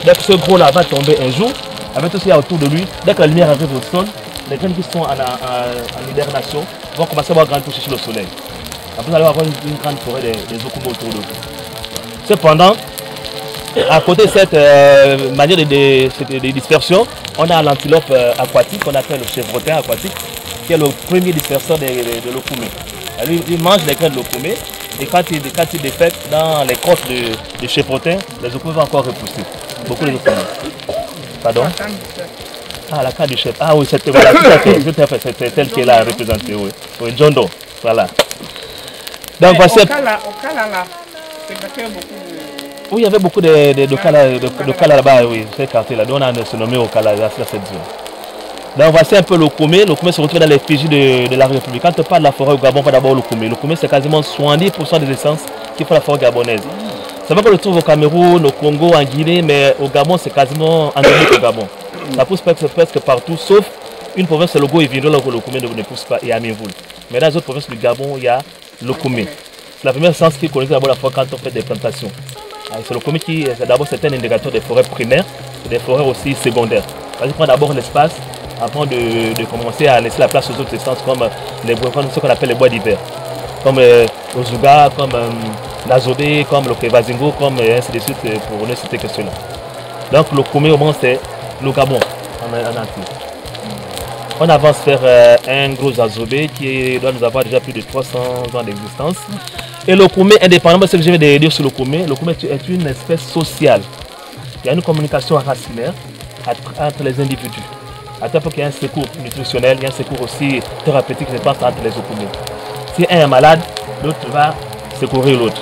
Dès que ce gros-là va tomber un jour, avec tout ce qu'il y a autour de lui, dès que la lumière arrive au sol, les graines qui sont en hibernation vont commencer à avoir grandir pour chercher le soleil. Après, vous allez avoir une grande forêt des okoumés autour de vous. Cependant, à côté de cette manière de dispersion, on a l'antilope aquatique qu'on appelle le chevrotin aquatique, qui est le premier disperseur de l'okoumé. Il mange les graines de l'okoumé et quand il défecte dans les crottes de chevrotin, les okoumés vont encore repousser. Beaucoup de okoumés. Pardon? Ah, la canne du chef. Ah oui, c'était voilà, c'est telle qui est là représentée. Oui, oui, John Doe. Voilà. Donc voici. Oui, il y avait beaucoup de Kala là-bas, oui, ces quartiers-là. On a se nommé Okala, là, cette zone. Donc voici un peu le koumé. Le koumé se retrouve dans les effigies de la République. Quand on parle de la forêt au Gabon, on parle d'abord le koumé. Le koumé, c'est quasiment 70% des essences qui font la forêt gabonaise. C'est vrai qu'on le trouve au Cameroun, au Congo, en Guinée, mais au Gabon, c'est quasiment endémique au Gabon. Ça pousse presque partout, sauf une province, c'est le Go et Vindo, là où le koumé ne pousse pas, et à Minvoul. Mais dans les autres provinces du Gabon, il y a le koumé. C'est la première essence qui connaît d'abord la forêt quand on fait des plantations. C'est le koumé qui, d'abord, c'est un indicateur des forêts primaires et des forêts aussi secondaires. On prend d'abord l'espace avant de commencer à laisser la place aux autres essences comme ce qu'on appelle les bois d'hiver. Comme le Zouga, comme l'Azobé, comme le Kevazingo, comme ainsi de suite, pour ne citer que cela. Donc le koumé au moins c'est le Gabon en entier. On avance vers un gros Azobé qui doit nous avoir déjà plus de 300 ans d'existence. Et le koumé, indépendamment de ce que je vais dire sur le koumé est une espèce sociale. Il y a une communication racinaire entre les individus. À tel point qu'il y a un secours nutritionnel, il y a un secours aussi thérapeutique qui se passe entre les okoumés. Si un est malade, l'autre va secourir l'autre.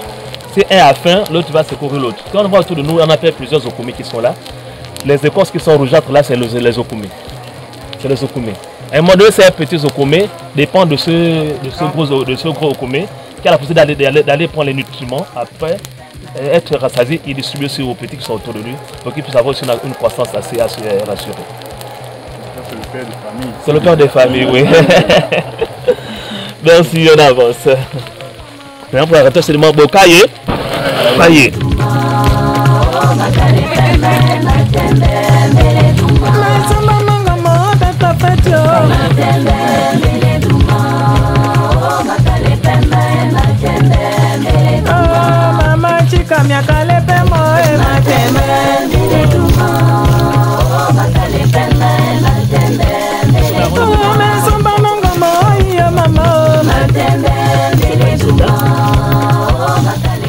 Si un a faim, l'autre va secourir l'autre. Quand on voit autour de nous, on appelle plusieurs okoumés qui sont là. Les écorces qui sont rougeâtres là, c'est les okoumés. C'est les okoumés. À un moment donné, ces petits okoumés dépendent de ce gros okoumé qui a la possibilité d'aller prendre les nutriments après être rassasié et distribuer sur aux petits qui sont autour de lui pour qu'ils puissent avoir aussi une croissance assez rassurée. C'est le père de famille. C'est le père de famille, oui. Merci, on avance. Maintenant, pour arrêter, c'est le mot Bokaye. Kaye.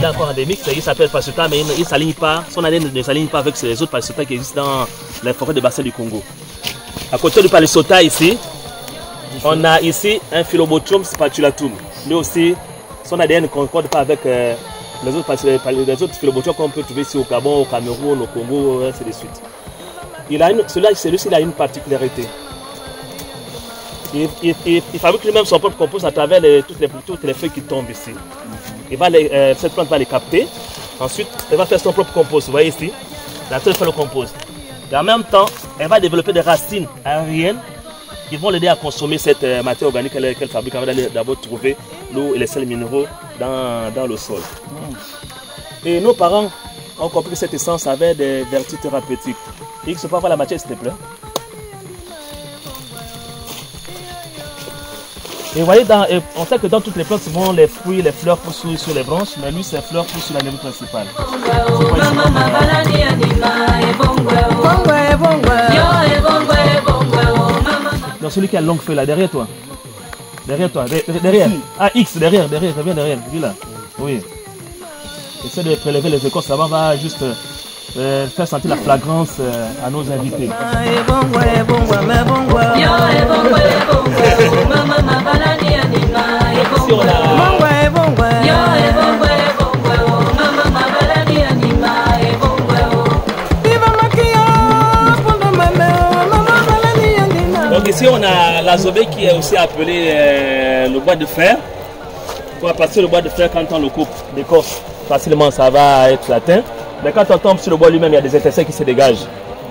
Encore endémique, il s'appelle Pasota, mais il ne s'aligne pas, son ADN ne s'aligne pas avec les autres Pasota qui existent dans les forêts de bassin du Congo. À côté du Pasota ici, on a ici un Philobotium spatulatum. Lui aussi, son ADN ne concorde pas avec les autres Philobotiums qu'on peut trouver ici au Gabon, au Cameroun, au Congo, ainsi de suite. Celui-ci a une particularité. Il fabrique lui-même son propre compost à travers toutes les feuilles qui tombent ici. Cette plante va les capter. Ensuite, elle va faire son propre compost. Vous voyez ici, la terre fait le compost. Et en même temps, elle va développer des racines aériennes qui vont l'aider à consommer cette matière organique qu'elle fabrique. Elle va d'abord trouver l'eau et les sels minéraux dans le sol. Et nos parents ont compris que cette essence avait des vertus thérapeutiques. Et que ce peut avoir la matière, s'il te plaît. Et vous voyez, on sait que dans toutes les plantes, souvent les fruits, les fleurs poussent sur les branches, mais lui, ses fleurs poussent sur la nervure principale. Donc celui qui a une longue feuille là, derrière toi. Derrière toi, derrière. Ah, X, derrière, reviens derrière, lui là. Oui. Essaie de prélever les écorces, ça va juste faire sentir la flagrance à nos invités. Donc ici on a la zobé qui est aussi appelée le bois de fer. Pour passer le bois de fer, quand on le coupe d'écorce, facilement ça va être atteint. Mais quand on tombe sur le bois lui-même, il y a des étincelles qui se dégagent.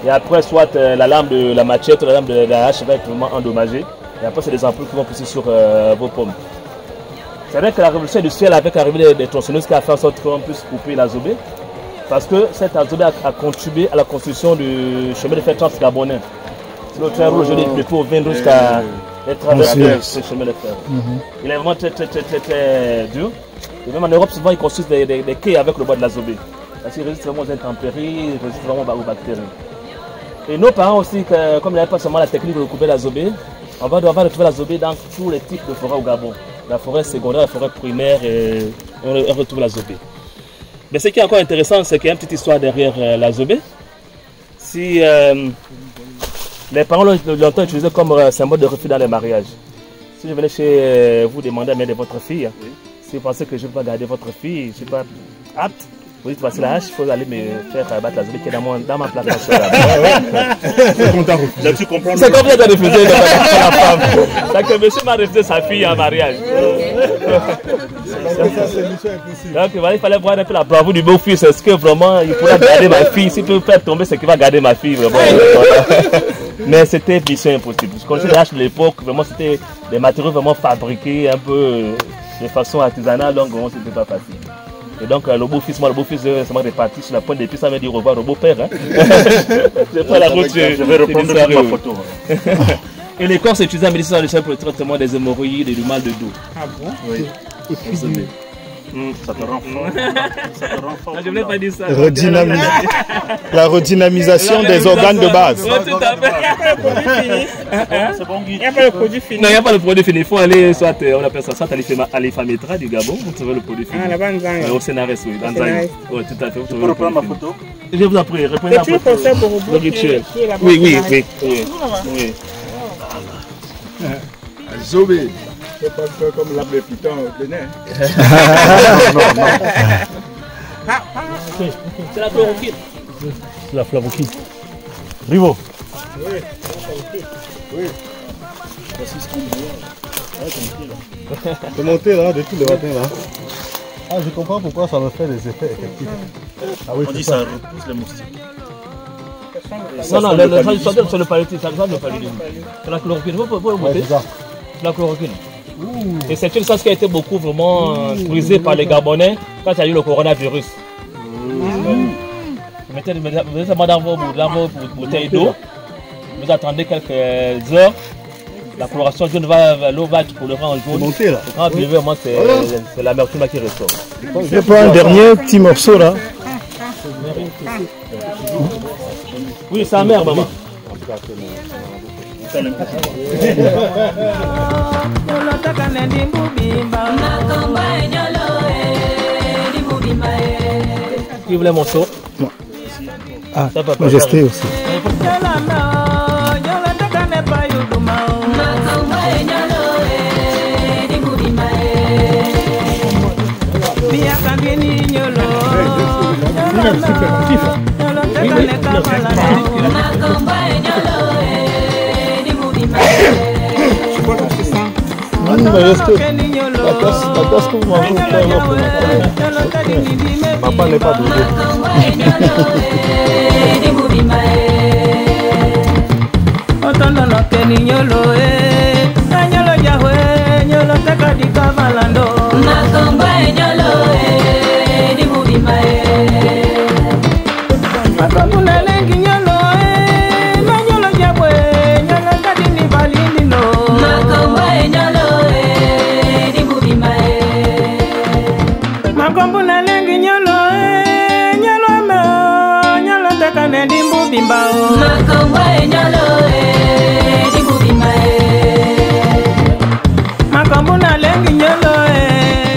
Et après, soit la lame de la machette ou la lame de la hache va être vraiment endommagée. Et après, c'est des ampoules qui vont pousser sur vos pommes. C'est vrai que la révolution industrielle avec l'arrivée des tronçonneuses qui a fait en sorte qu'on puisse couper l'azobé. Parce que cette azobé a contribué à la construction du chemin de fer transgabonais. C'est le train rouge depuis au 20 jusqu'à traverser ce chemin de fer. Il est vraiment très dur. Et même en Europe, souvent, ils construisent des quais avec le bois de l'azobé. Parce qu'il résiste vraiment aux intempéries, il résiste vraiment aux bactéries. Et nos parents aussi, comme ils n'avaient pas seulement la technique de couper l'azobé, on va retrouver l'azobé dans tous les types de forêts au Gabon. La forêt secondaire, la forêt primaire, et on retrouve l'azobé. Mais ce qui est encore intéressant, c'est qu'il y a une petite histoire derrière l'azobé. Si les parents l'ont longtemps utilisé comme symbole de refus dans les mariages. Si je venais chez vous demander à mère de votre fille, si vous pensez que je ne vais pas garder votre fille, je ne suis pas apte, vous dites voici la hache, il faut aller me faire battre l'azobé qui est dans ma plantation. Tu comprends? C'est comme ça de refuser la femme. C'est que monsieur m'a refusé sa fille en mariage. Donc il fallait voir un peu la bravoure du beau-fils. Est-ce que vraiment il pourra garder ma fille? S'il peut faire tomber, c'est qu'il va garder ma fille. Vraiment. Mais c'était mission impossible. Je connaissais les haches de l'époque, vraiment c'était des matériaux vraiment fabriqués un peu de façon artisanale, donc vraiment c'était pas facile. Et donc le beau-fils, moi le beau-fils, c'est moi reparti sur la pointe des pieds, ça m'a dit au revoir au beau-père. Hein. Je prends la route, je vais reprendre ma photo. Et l'écorce est utilisée en médecine traditionnelle pour le traitement des hémorroïdes et du mal de dos. Ah bon? Oui. Et puis, ça te rend fort. Ça te rend fort. Je ne voulais pas dire ça. La redynamisation des organes de base. Oui, tout à fait. C'est bon, il n'y a pas le produit fini. Non, il n'y a pas le produit fini. Il faut aller, soit on appelle ça, soit à l'Ifamétra du Gabon, vous trouvez le produit fini. Ah, là-bas, au Sénarès, oui. Dans Zang. Oui, tout à fait. Tu peux reprendre ma photo? Je vous en prie, reprenez la photo. C'est toujours pour le rituel. Oui, oui, oui. Oui. Zobé. C'est pas comme l'abbé Piton au Bénin. C'est la chloroquine. C'est la chloroquine. Rivo. Oui. Oui. C'est monté là depuis le matin là. Ah, je comprends pourquoi ça me fait des effets effectifs. Ah oui, on dit ça repousse les moustiques. Non, le traditionnel c'est le paludisme, ça le paludisme. C'est la chloroquine. Vous pouvez le monter. C'est la chloroquine. Et c'est une chose qui a été beaucoup vraiment prisée par les Gabonais quand il y a eu le coronavirus. Vous mettez dans vos bouteilles d'eau, vous attendez quelques heures, la coloration jaune l'eau va couler en jaune. Quand vous buvez, c'est l'amertume qui ressort. Je prends un dernier petit morceau là. Oui, c'est amer, maman. Qui voulait mon seau? Moi. Ah, Majesté aussi. Parce que vous mangez papa n'est pas doué.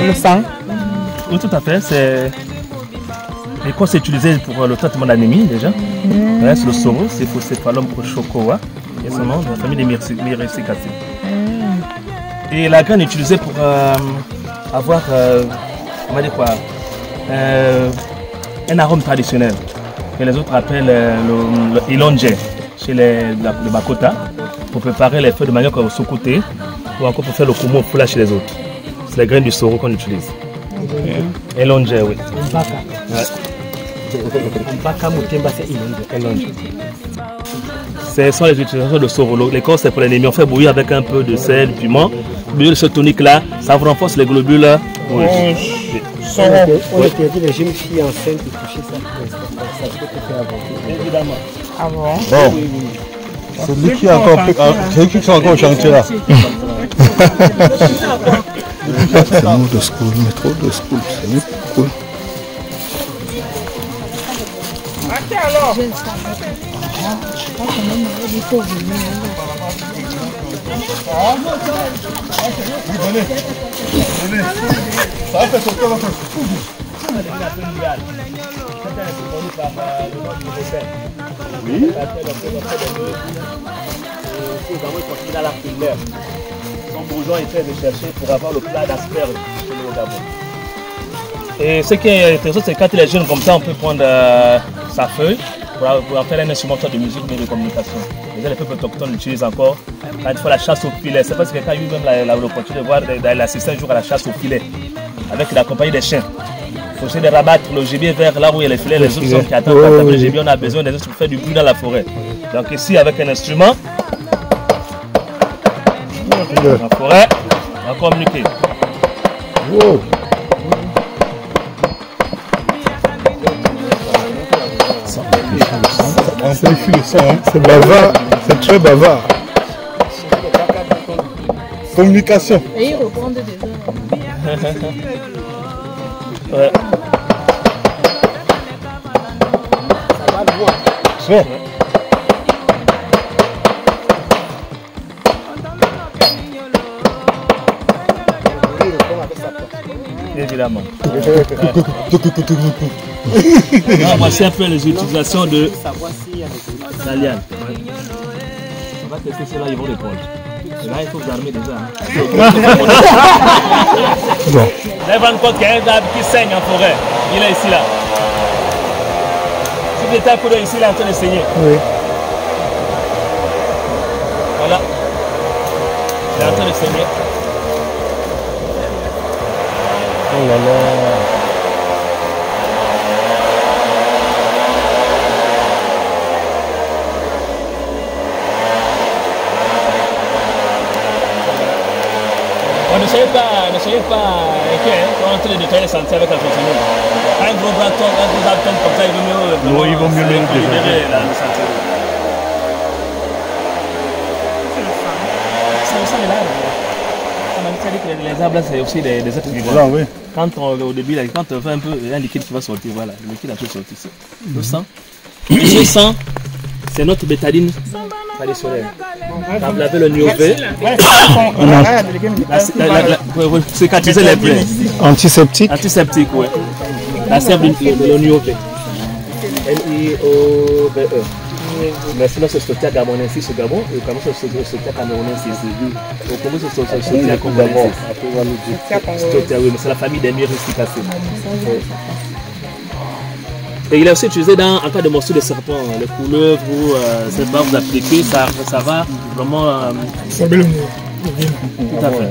Le sang? Oui, tout à fait. Et quoi c'est utilisé pour le traitement d'anémie déjà. Ouais, c'est le soro, c'est Phocéphalum chocoa, et son nom, de la famille des Myricacées. Et la graine est utilisée pour avoir, on va dire quoi, un arôme traditionnel que les autres appellent le ilonge chez le Bakota, pour préparer les feuilles de manioc au sokoté ou encore pour faire le kumo foula chez les autres. C'est les graines du soro qu'on utilise. Ilonge, oui. Ce sont les utilisations de soro. Les corps c'est pour l'anémie. On fait bouillir avec un peu de sel, piment. Bouillir ce tonique là, ça renforce les globules. On interdit les jeunes filles enceintes de toucher ça peut te faire avancer. Évidemment. Ah bon? Bon. C'est lui qui est encore au chantier là. C'est nous de school, mais trop de school, c'est nous cool. Ok alors. Ça fait sauter la face. Oui. Son bourgeon est très recherché pour avoir le plat d'asperges chez nous au Gabon. Et ce qui est intéressant, c'est quand il est jeune comme ça, on peut prendre sa feuille pour en faire un instrument de musique ou de communication. Les peuples autochtones l'utilisent encore quand il faut la chasse au filet. C'est parce que quelqu'un a eu même l'opportunité de voir l'assister un jour à la chasse au filet avec la compagnie des chiens. Il faut essayer de rabattre le gibier vers là où il y a les filets, les autres sont qui attendent pour taper le gibier. On a besoin des autres pour faire du bruit dans la forêt. Donc ici, avec un instrument, la forêt, on va communiquer. Wow. On amplifie le son, hein. C'est bavard, c'est très bavard. Communication. Et ils reprennent des heures. Ouais. Ça va loin. Bon. Évidemment. Voici un peu les utilisations de la liane. On va tester cela, ils vont répondre. Là, il faut vous armer déjà. Bon. Là, il va nous compte qu'il y a un arbre qui saigne en forêt. Il est ici là. Si vous étiez à côté ici, il est en train de saigner. Oui. Voilà. Il est en train de saigner. Oh là là. Ne soyez pas inquiets, on est en train de nettoyer les sentiers avec la fonction. Un gros bâton, comme ça, il vaut mieux libérer le sentier. C'est le sang de l'arbre. On a dit que les arbres, c'est aussi des êtres vivants. Oui. Quand au début, quand on fait un peu un liquide qui va sortir, voilà, le liquide a tout sorti. Le sang. Et ce sang, c'est notre bétaline traditionnelle. Quand vous l'avez le niové, cicatriser les plaies. Antiseptique. Antiseptique, oui. La sève de l'oniové. N-I-O-V-E. Mais sinon, c'est Sotia gamonensis au Gabon, et au Cameroun, c'est Sotia camerounensis. Au Congo, c'est Sotia congolaisis. Sotia, oui, mais c'est la famille des Myricacées. Et il est aussi utilisé en cas de morsure de serpent, les couleuvres ou cette barbe appliquée, ça va vraiment. Tout à fait.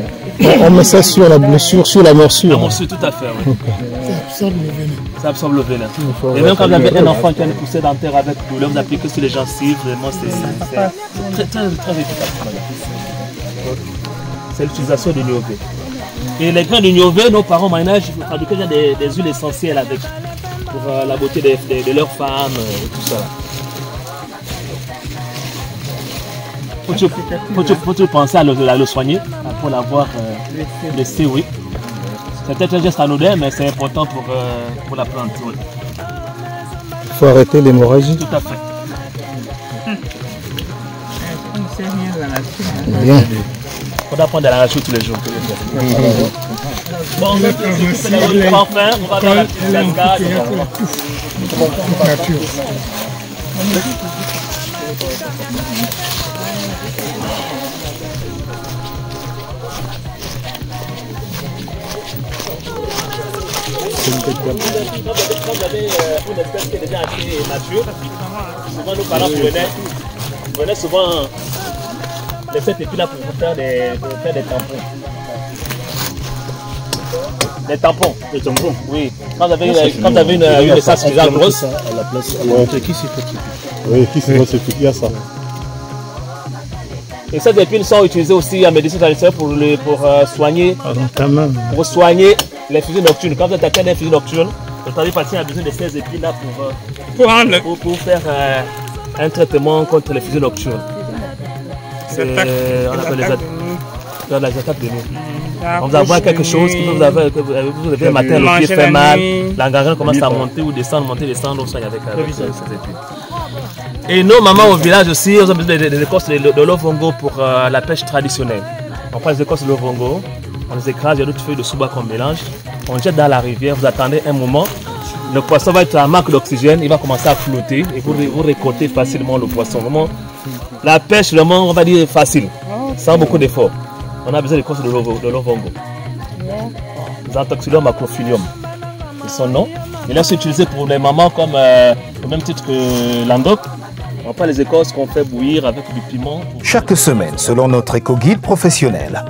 On met ça sur la blessure, sur la morsure. La morsure, tout à fait, oui. Ça absorbe le venin. Ça absorbe le venin. Et même quand vous avez un enfant qui a une poussée dentaire avec douleur, vous appliquez sur les gencives, vraiment c'est très efficace. C'est l'utilisation du niové. Et les grains du niové, nos parents ménagent fabriquaient déjà des huiles essentielles avec. Pour la beauté de leurs femmes et tout ça. Faut-il penser à le soigner pour l'avoir laissé, oui. C'est peut-être un geste anodin, mais c'est important pour la plante. Oui. Il faut arrêter l'hémorragie. Tout à fait. Bien. On doit prendre de la nature tous les jours. Bon, enfin, on va dans la petite cascade. Quand vous avez une espèce qui est déjà assez mature, souvent nos parents prenaient souvent cette épine-là pour faire des tampons. Des tampons. Des tampons. Oui. Quand vous avez une essence suffisamment grosse. À la place. Qui s'y fait pipi? Oui, qui s'y fait pipi à ça. Et ces épines sont utilisées aussi en médecine traditionnelle pour soigner. Pour soigner les fusées nocturnes. Quand vous êtes atteint d'infusées nocturnes, le tradipraticien a besoin de ces épines-là pour faire un traitement contre les fusées nocturnes. On appelle les attaques de nuit. On vous envoie quelque chose qui vous avez le matin, le pied fait mal, la gangrène commence à monter ou descendre, on soigne avec ces épines. Et nos mamans au village aussi, ils ont besoin des écorces de l'ovongo pour la pêche traditionnelle. On prend les écorces de l'ovongo, on les écrase, il y a d'autres feuilles de souba qu'on mélange, on jette dans la rivière, vous attendez un moment, le poisson va être à manque d'oxygène, il va commencer à flotter et vous récoltez facilement le poisson. Vraiment, la pêche, vraiment, on va dire facile, sans beaucoup d'efforts. On a besoin d'écorces de l'ovongo. Xanthoxylum macrophylium, c'est son nom. Il est utilisé pour les mamans comme au même titre que l'andoc. On prend les écorces qu'on fait bouillir avec du piment. Chaque semaine, selon notre éco-guide professionnel,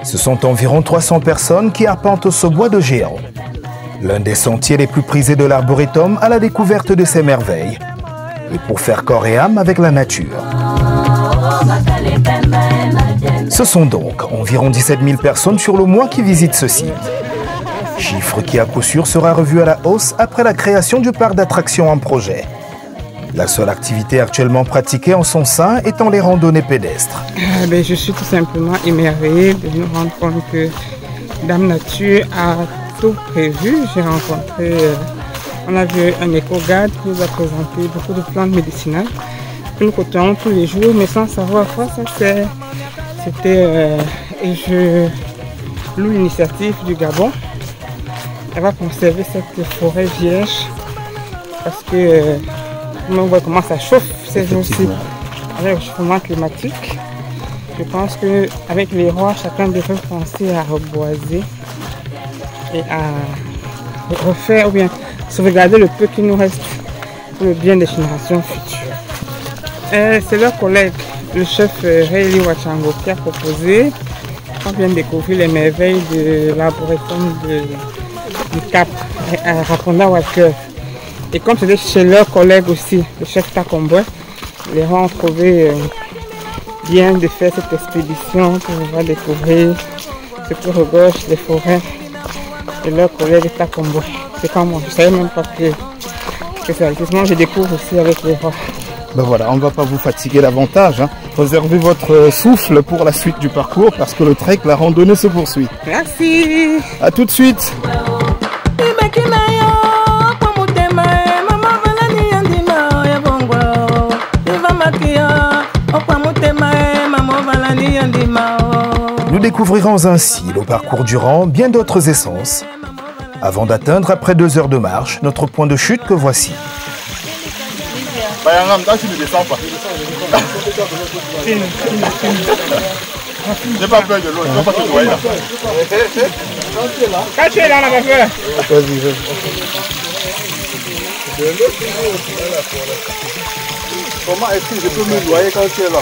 ce sont environ 300 personnes qui arpentent ce bois de géant. L'un des sentiers les plus prisés de l'arboretum à la découverte de ces merveilles. Et pour faire corps et âme avec la nature. Ce sont donc environ 17 000 personnes sur le mois qui visitent ce site. Chiffre qui à coup sûr sera revu à la hausse après la création du parc d'attractions en projet. La seule activité actuellement pratiquée en son sein étant les randonnées pédestres. Je suis tout simplement émerveillée de nous rendre compte que Dame Nature a tout prévu. J'ai rencontré, on a vu un éco-garde qui nous a présenté beaucoup de plantes médicinales que nous côtoyons tous les jours, mais sans savoir quoi ça c'est. Et je loue l'initiative du Gabon. Elle va conserver cette forêt vierge parce que on voit comment ça chauffe ces jours-ci avec le changement climatique. Je pense qu'avec les rois, chacun devrait penser à reboiser et à refaire ou bien sauvegarder le peu qui nous reste pour le bien des générations futures. C'est leur collègue, le chef Rayli Wachango, qui a proposé. On vient de découvrir les merveilles de l'arboretum du Cap à Raponda Walker. Et comme c'était chez leur collègue aussi, le chef Takombo, les gens ont trouvé bien de faire cette expédition pour pouvoir découvrir ce que regorge les forêts de leur collègue Takombo. C'est comme moi, je ne savais même pas que ça existe. Moi, je découvre aussi avec les rois. Ben voilà, on ne va pas vous fatiguer davantage. Réservez votre souffle pour la suite du parcours parce que le trek, la randonnée se poursuit. Merci. À tout de suite. Nous découvrirons ainsi le parcours durant bien d'autres essences avant d'atteindre après 2 heures de marche notre point de chute que voici. J'ai pas peur de l'eau, je ne vais pas te noyer là. Quand tu es là, on va faire. Vas-y, vas-y. Comment est-ce que je peux me noyer quand tu es là?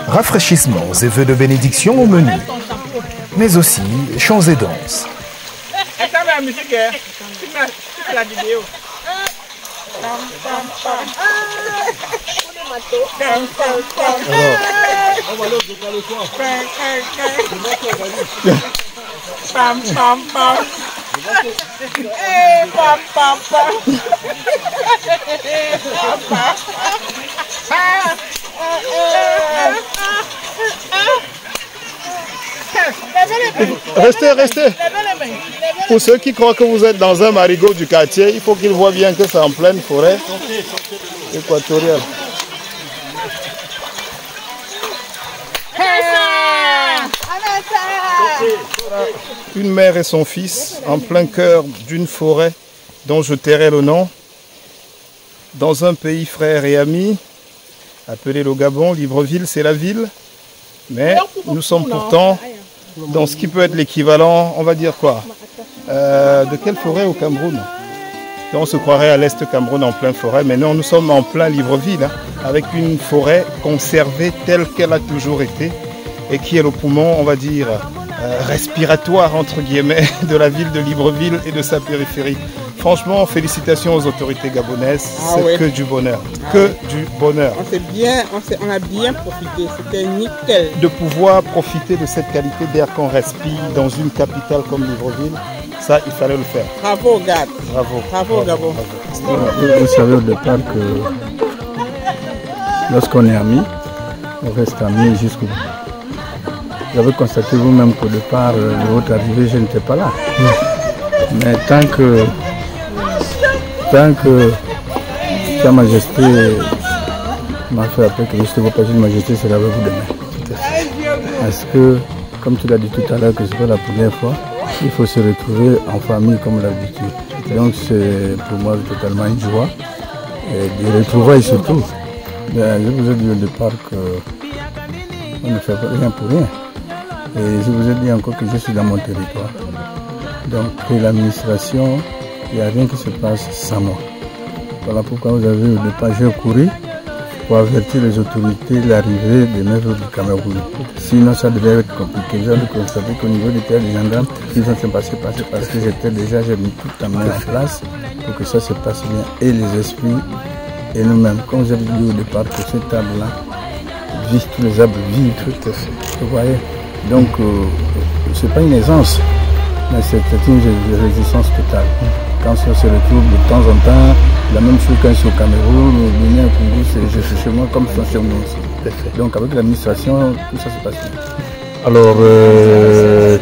Rafraîchissements et vœux de bénédiction au menu, mais aussi chants et danses. La musique, tu fais la vidéo. Restez, restez. Pour ceux qui croient que vous êtes dans un marigot du quartier, il faut qu'ils voient bien que c'est en pleine forêt équatoriale. Une mère et son fils en plein cœur d'une forêt dont je tairai le nom, dans un pays frère et ami, appelé le Gabon. Libreville, c'est la ville, mais nous sommes pourtant dans ce qui peut être l'équivalent, on va dire quoi, de quelle forêt au Cameroun? Et on se croirait à l'est Cameroun en pleine forêt, mais non, nous sommes en plein Libreville, hein, avec une forêt conservée telle qu'elle a toujours été et qui est le poumon, on va dire, respiratoire entre guillemets de la ville de Libreville et de sa périphérie. Franchement, félicitations aux autorités gabonaises, c'est que du bonheur, que du bonheur. On a bien profité, c'était nickel. De pouvoir profiter de cette qualité d'air qu'on respire dans une capitale comme Libreville, ça il fallait le faire. Bravo Gab. Bravo Gabon. Vous savez au départ que lorsqu'on est amis, on reste amis jusqu'au bout. Vous avez constaté vous-même qu'au départ, de votre arrivée, je n'étais pas là. Mais tant que Sa Majesté m'a fait appeler que je ne vois pas une Majesté, c'est avec vous demain. Parce que, comme tu l'as dit tout à l'heure, que ce n'est pas la première fois, il faut se retrouver en famille comme l'habitude. Donc c'est pour moi totalement une joie. Et de retrouver surtout. Mais je vous ai dit au départ qu'on ne fait rien pour rien. Et je vous ai dit encore que je suis dans mon territoire. Donc l'administration, il n'y a rien qui se passe sans moi. Voilà pourquoi vous avez au départ, j'ai couru pour avertir les autorités de l'arrivée des maîtres du Cameroun. Sinon ça devait être compliqué. J'ai constaté qu'au niveau des terres des gendarmes, ils ont se passé parce que j'ai mis tout en main en place pour que ça se passe bien. Et les esprits et nous-mêmes, comme vous avez dit au départ, que cette table-là vit, tous les arbres vivent, tout à fait. Vous voyez. Donc, ce n'est pas une aisance, mais c'est une résistance totale. Quand on se retrouve de temps en temps, la même chose quand je suis au Cameroun, au Bénin, au Congo, c'est chez moi comme ça chez moi aussi. Donc, avec l'administration, tout ça se passe bien. Alors,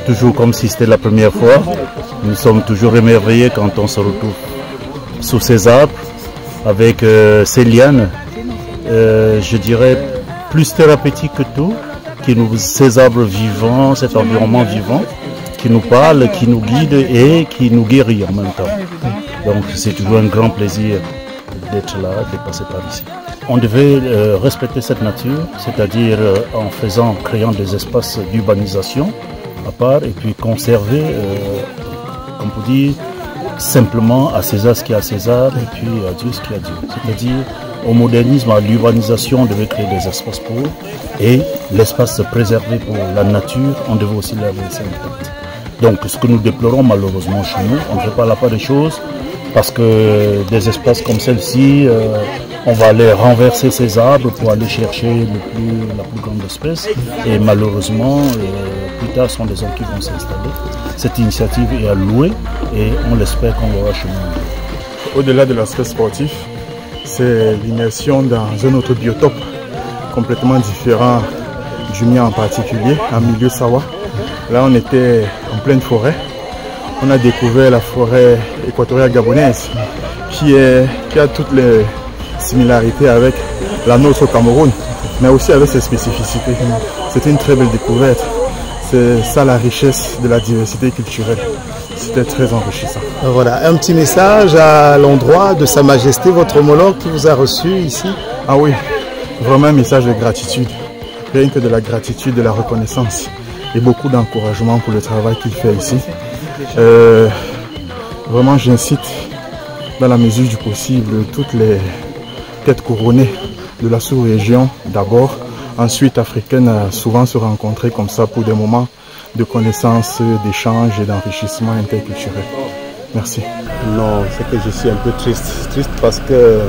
toujours comme si c'était la première fois, nous sommes toujours émerveillés quand on se retrouve sous ces arbres, avec ces lianes, je dirais, plus thérapeutique que tout. Ces arbres vivants, cet environnement vivant, qui nous parle, qui nous guide et qui nous guérit en même temps. Donc c'est toujours un grand plaisir d'être là, de passer par ici. On devait respecter cette nature, c'est-à-dire en créant des espaces d'urbanisation à part et puis conserver, on peut dire, simplement à César ce qui est à César et puis à Dieu ce qui est à Dieu. C'est-à-dire au modernisme, à l'urbanisation, on devait créer des espaces pour eux et l'espace préservé pour la nature, on devait aussi la laisser intacte. Donc ce que nous déplorons malheureusement chez nous, on ne fait pas la part des choses parce que des espaces comme celle-ci, on va aller renverser ces arbres pour aller chercher la plus grande espèce et malheureusement, plus tard, ce sont des hommes qui vont s'installer. Cette initiative est à louer et on l'espère qu'on l'aura chez nous. Au-delà de l'aspect sportif, c'est l'immersion dans un autre biotope complètement différent du mien en particulier, en milieu Sawa. Là, on était en pleine forêt. On a découvert la forêt équatoriale gabonaise qui a toutes les similarités avec la nôtre au Cameroun, mais aussi avec ses spécificités. C'était une très belle découverte. C'est ça la richesse de la diversité culturelle. C'était très enrichissant. Voilà, un petit message à l'endroit de Sa Majesté, votre homologue qui vous a reçu ici. Ah oui, vraiment un message de gratitude. Rien que de la gratitude, de la reconnaissance et beaucoup d'encouragement pour le travail qu'il fait ici. Vraiment, j'incite dans la mesure du possible toutes les têtes couronnées de la sous-région d'abord, ensuite africaines, à souvent se rencontrer comme ça pour des moments de connaissance, d'échange et d'enrichissement interculturel. Merci. Non, c'est que je suis un peu triste. Triste parce que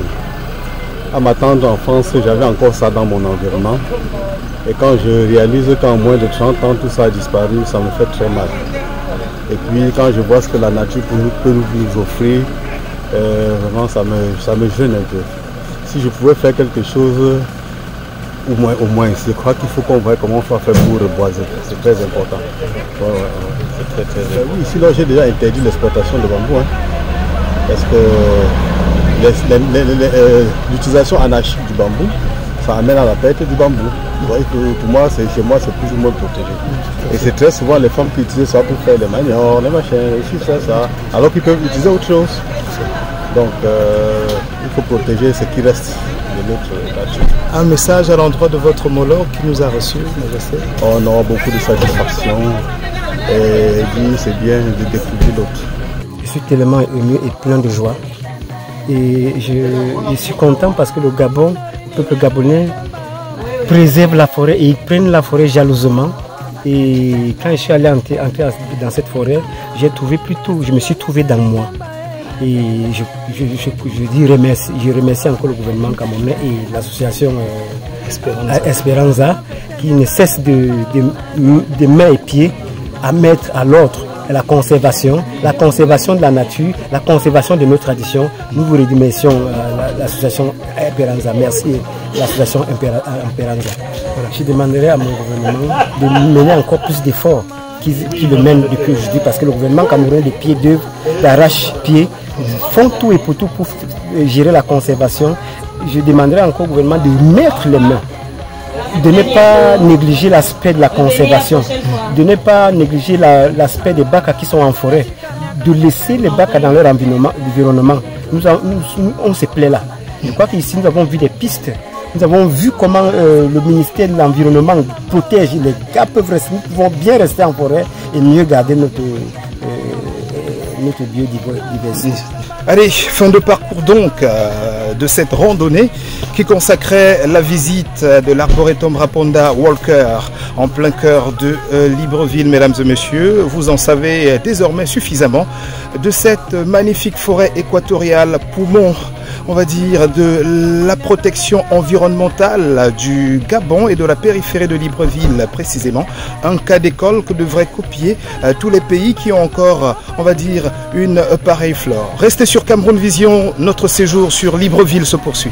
à ma tendre enfance, j'avais encore ça dans mon environnement. Et quand je réalise qu'en moins de 30 ans, tout ça a disparu, ça me fait très mal. Et puis quand je vois ce que la nature peut nous offrir, vraiment ça me gêne un peu. Si je pouvais faire quelque chose, au moins, je crois qu'il faut qu'on voit comment on va faire pour reboiser. C'est très important. C'est très important. Oui, ici là j'ai déjà interdit l'exploitation de bambou. Hein, parce que l'utilisation anarchique du bambou, ça amène à la perte du bambou. Vous voyez que pour moi, chez moi, c'est plus ou moins protégé. Et c'est très souvent les femmes qui utilisent ça pour faire les maniocs, les machins, ici, ça, alors qu'ils peuvent utiliser autre chose. Donc, il faut protéger ce qui reste de notre nature. Un message à l'endroit de votre homologue qui nous a reçus, Majesté. On aura beaucoup de satisfaction et dit c'est bien de découvrir l'autre. Je suis tellement ému et plein de joie. Et je suis content parce que le Gabon, le peuple gabonais, préserve la forêt et ils prennent la forêt jalousement. Et quand je suis allé entrer dans cette forêt, je me suis trouvé dans moi. Et je remercie encore le gouvernement camerounais et l'association Esperanza qui ne cesse de main et pied à mettre à l'ordre la conservation de la nature, la conservation de nos traditions. Nous vous remercions l'association Esperanza. Merci l'association Esperanza. Voilà. Je demanderai à mon gouvernement de mener encore plus d'efforts qui le mène depuis aujourd'hui parce que le gouvernement camerounais de pied d'œuvre, d'arrache-pied, font tout et pour tout pour gérer la conservation. Je demanderai encore au gouvernement de mettre les mains, de ne pas négliger l'aspect de la conservation, de ne pas négliger l'aspect des bacs qui sont en forêt, de laisser les bacs dans leur environnement. On se plaît là. Je crois qu'ici nous avons vu des pistes. Nous avons vu comment le ministère de l'Environnement protège. Les gars nous pouvons bien rester en forêt et mieux garder notre biodiversité. Allez, fin de parcours donc de cette randonnée qui consacrait la visite de l'arboretum Raponda Walker en plein cœur de Libreville. Mesdames et messieurs, vous en savez désormais suffisamment de cette magnifique forêt équatoriale, poumon, on va dire, de la protection environnementale du Gabon et de la périphérie de Libreville précisément. Un cas d'école que devraient copier tous les pays qui ont encore, on va dire, une pareille flore. Restez sur Cameroun Vision, notre séjour sur Libreville se poursuit.